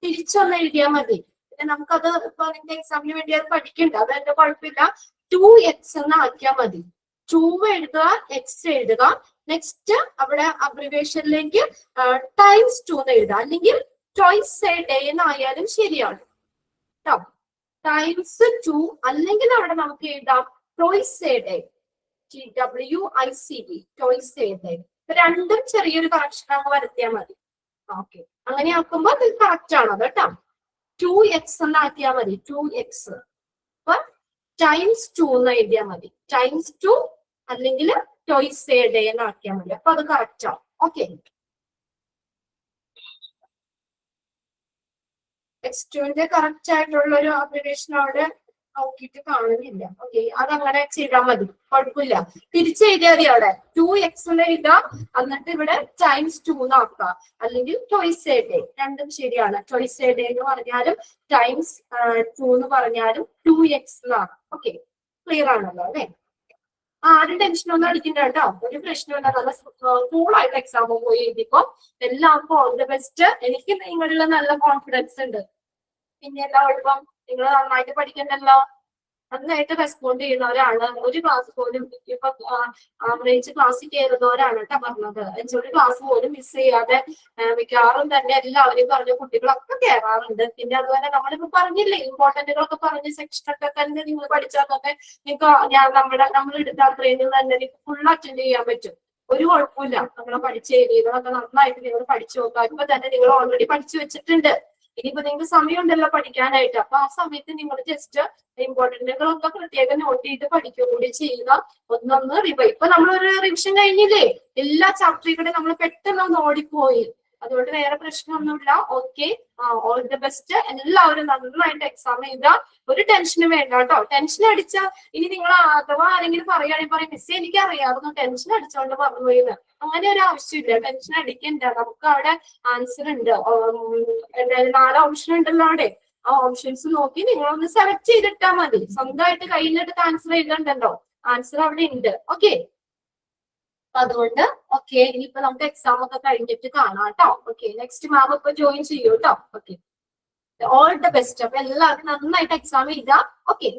തിരിച്ചൊന്ന് എഴുതിയാൽ മതി. പിന്നെ നമുക്കത് ഇപ്പൊ അതിന്റെ എക്സാമിന് വേണ്ടി അത് പഠിക്കണ്ട, അത് എന്റെ കുഴപ്പമില്ല. 2x എന്ന് ആക്കിയാൽ മതി. 2 എഴുതുക, x എഴുതുക. നെക്സ്റ്റ് അവിടെ അബ്രിവേഷനിലേക്ക് ×2 എന്ന് എഴുതുക, അല്ലെങ്കിൽ twice a day എന്നായാലും ശരിയാണ് കേട്ടോ. ×2 അല്ലെങ്കിൽ അവിടെ നമുക്ക് എഴുതാം twice a day, TWICE, twice a day. രണ്ടും ചെറിയൊരു കറക്ഷൻ ആകുമ്പോ വരുത്തിയാൽ മതി. ഓക്കെ, അങ്ങനെ ആക്കുമ്പോ അത് കറക്റ്റ് ആണ് കേട്ടോ. 2x എന്നാക്കിയാൽ മതി, 2x. അപ്പൊ ×2 എന്ന് എഴുതിയാൽ മതി. ×2 അല്ലെങ്കിൽ twice a day എന്നാക്കിയാൽ മതി. അപ്പൊ അത് കറക്റ്റ് ആവും. ഓക്കെ, x2ന്റെ കറക്റ്റ് ആയിട്ടുള്ള ഒരു അബ്രിവേഷൻ അവിടെ നോക്കിയിട്ട് കാണുന്നില്ല. ഓക്കെ, അതങ്ങനെ ചെയ്താൽ മതി, കുഴപ്പമില്ല. തിരിച്ചെഴുതിയാൽ മതി. അവിടെ 2x എന്ന് എഴുതുക, എന്നിട്ട് ഇവിടെ ×2 എന്നാക്കുക, അല്ലെങ്കിൽ twice a day. രണ്ടും ശരിയാണ്. twice a day എന്ന് പറഞ്ഞാലും ×2 എന്ന് പറഞ്ഞാലും 2x എന്നാണ്. ഓക്കെ, ക്ലിയർ ആണല്ലോ അല്ലെ? ആരും ടെൻഷനൊന്നും അടിക്കണ്ട കേട്ടോ, ഒരു പ്രശ്നമില്ല. നല്ല കൂളായിട്ട് എക്സാം പോയി എഴുതിക്കോ. എല്ലാവർക്കും ഓൾ ദി ബെസ്റ്റ്. എനിക്ക് നിങ്ങളിൽ നല്ല കോൺഫിഡൻസ് ഉണ്ട്. പിന്നെ എല്ലാവർക്കും നിങ്ങൾ നന്നായിട്ട് പഠിക്കണ്ടല്ലോ. നന്നായിട്ട് റെസ്പോണ്ട് ചെയ്യുന്നവരാണ്. ഒരു ക്ലാസ് പോലും ഇപ്പൊ ആവറേജ് ക്ലാസ്സിൽ കയറുന്നവരാണ് കേട്ടോ പറഞ്ഞത്. ഒരു ക്ലാസ് പോലും മിസ് ചെയ്യാതെ മിക്കവാറും തന്നെ എല്ലാവരും പറഞ്ഞ കുട്ടികളൊക്കെ കയറാറുണ്ട്. പിന്നെ അതുപോലെ നമ്മളിപ്പോ പറഞ്ഞില്ലേ, ഇമ്പോർട്ടന്റുകളൊക്കെ പറഞ്ഞ് സെക്ഷനൊക്കെ തന്നെ നിങ്ങൾ പഠിച്ചാൽ തന്നെ നിങ്ങൾക്ക് നമ്മൾ എടുത്ത ട്രെയിനിൽ തന്നെ ഫുൾ അറ്റൻഡ് ചെയ്യാൻ പറ്റും. ഒരു കുഴപ്പമില്ല. നമ്മൾ പഠിച്ച ഏരിയകളൊക്കെ നന്നായിട്ട് നിങ്ങൾ പഠിച്ചു നോക്കാം. ഇപ്പൊ തന്നെ നിങ്ങൾ ഓൾറെഡി പഠിച്ചു വെച്ചിട്ടുണ്ട്. ഇനിയിപ്പോ നിങ്ങൾക്ക് സമയമുണ്ടല്ലോ പഠിക്കാനായിട്ട്. അപ്പൊ ആ സമയത്ത് നിങ്ങൾ ജസ്റ്റ് ഇമ്പോർട്ടന്റുകളൊക്കെ പ്രത്യേകം നോട്ട് ചെയ്ത് പഠിക്കുക കൂടി ചെയ്യുക. ഒന്നൊന്ന് ഇപ്പൊ നമ്മളൊരു റിവിഷൻ കഴിഞ്ഞില്ലേ, എല്ലാ ചാപ്റ്ററുകളും നമ്മൾ പെട്ടെന്ന് ഓടിപ്പോയി. അതുകൊണ്ട് വേറെ പ്രശ്നമൊന്നുമില്ല. Okay, all the best. എല്ലാവരും നന്നായിട്ട് എക്സാം എഴുതുക. ഒരു ടെൻഷനും വേണ്ട കേട്ടോ. ടെൻഷൻ അടിച്ച ഇനി നിങ്ങൾ അഥവാ ആരെങ്കിലും പറയുകയാണെങ്കിൽ പറയും മിസ് എനിക്ക് അറിയാമായിരുന്നു, ടെൻഷൻ അടിച്ചോണ്ട് പറഞ്ഞുപോയിന്ന്. അങ്ങനെ ഒരു ആവശ്യമില്ല, ടെൻഷൻ അടിക്കണ്ട. നമുക്ക് അവിടെ ആൻസർ ഉണ്ട്. എന്തായാലും 4 ഓപ്ഷൻ ഉണ്ടല്ലോ അവിടെ. ആ ഓപ്ഷൻസ് നോക്കി നിങ്ങളൊന്ന് സെലക്ട് ചെയ്തിട്ടാ മതി. സ്വന്തമായിട്ട് കയ്യിലെടുത്ത് ആൻസർ എഴുതണ്ടല്ലോ, ആൻസർ അവിടെ ഉണ്ട്. ഓക്കെ, അതുകൊണ്ട് ഓക്കെ, ഇനിയിപ്പോ നമുക്ക് എക്സാം ഒക്കെ കഴിഞ്ഞിട്ട് കാണാം കേട്ടോ. ഓക്കെ, നെക്സ്റ്റ് മാം ഇപ്പൊ ജോയിൻ ചെയ്യൂ കേട്ടോ. Okay, all the best. അപ്പൊ എല്ലാവരും നന്നായിട്ട് എക്സാം എഴുതാം. ഓക്കെ.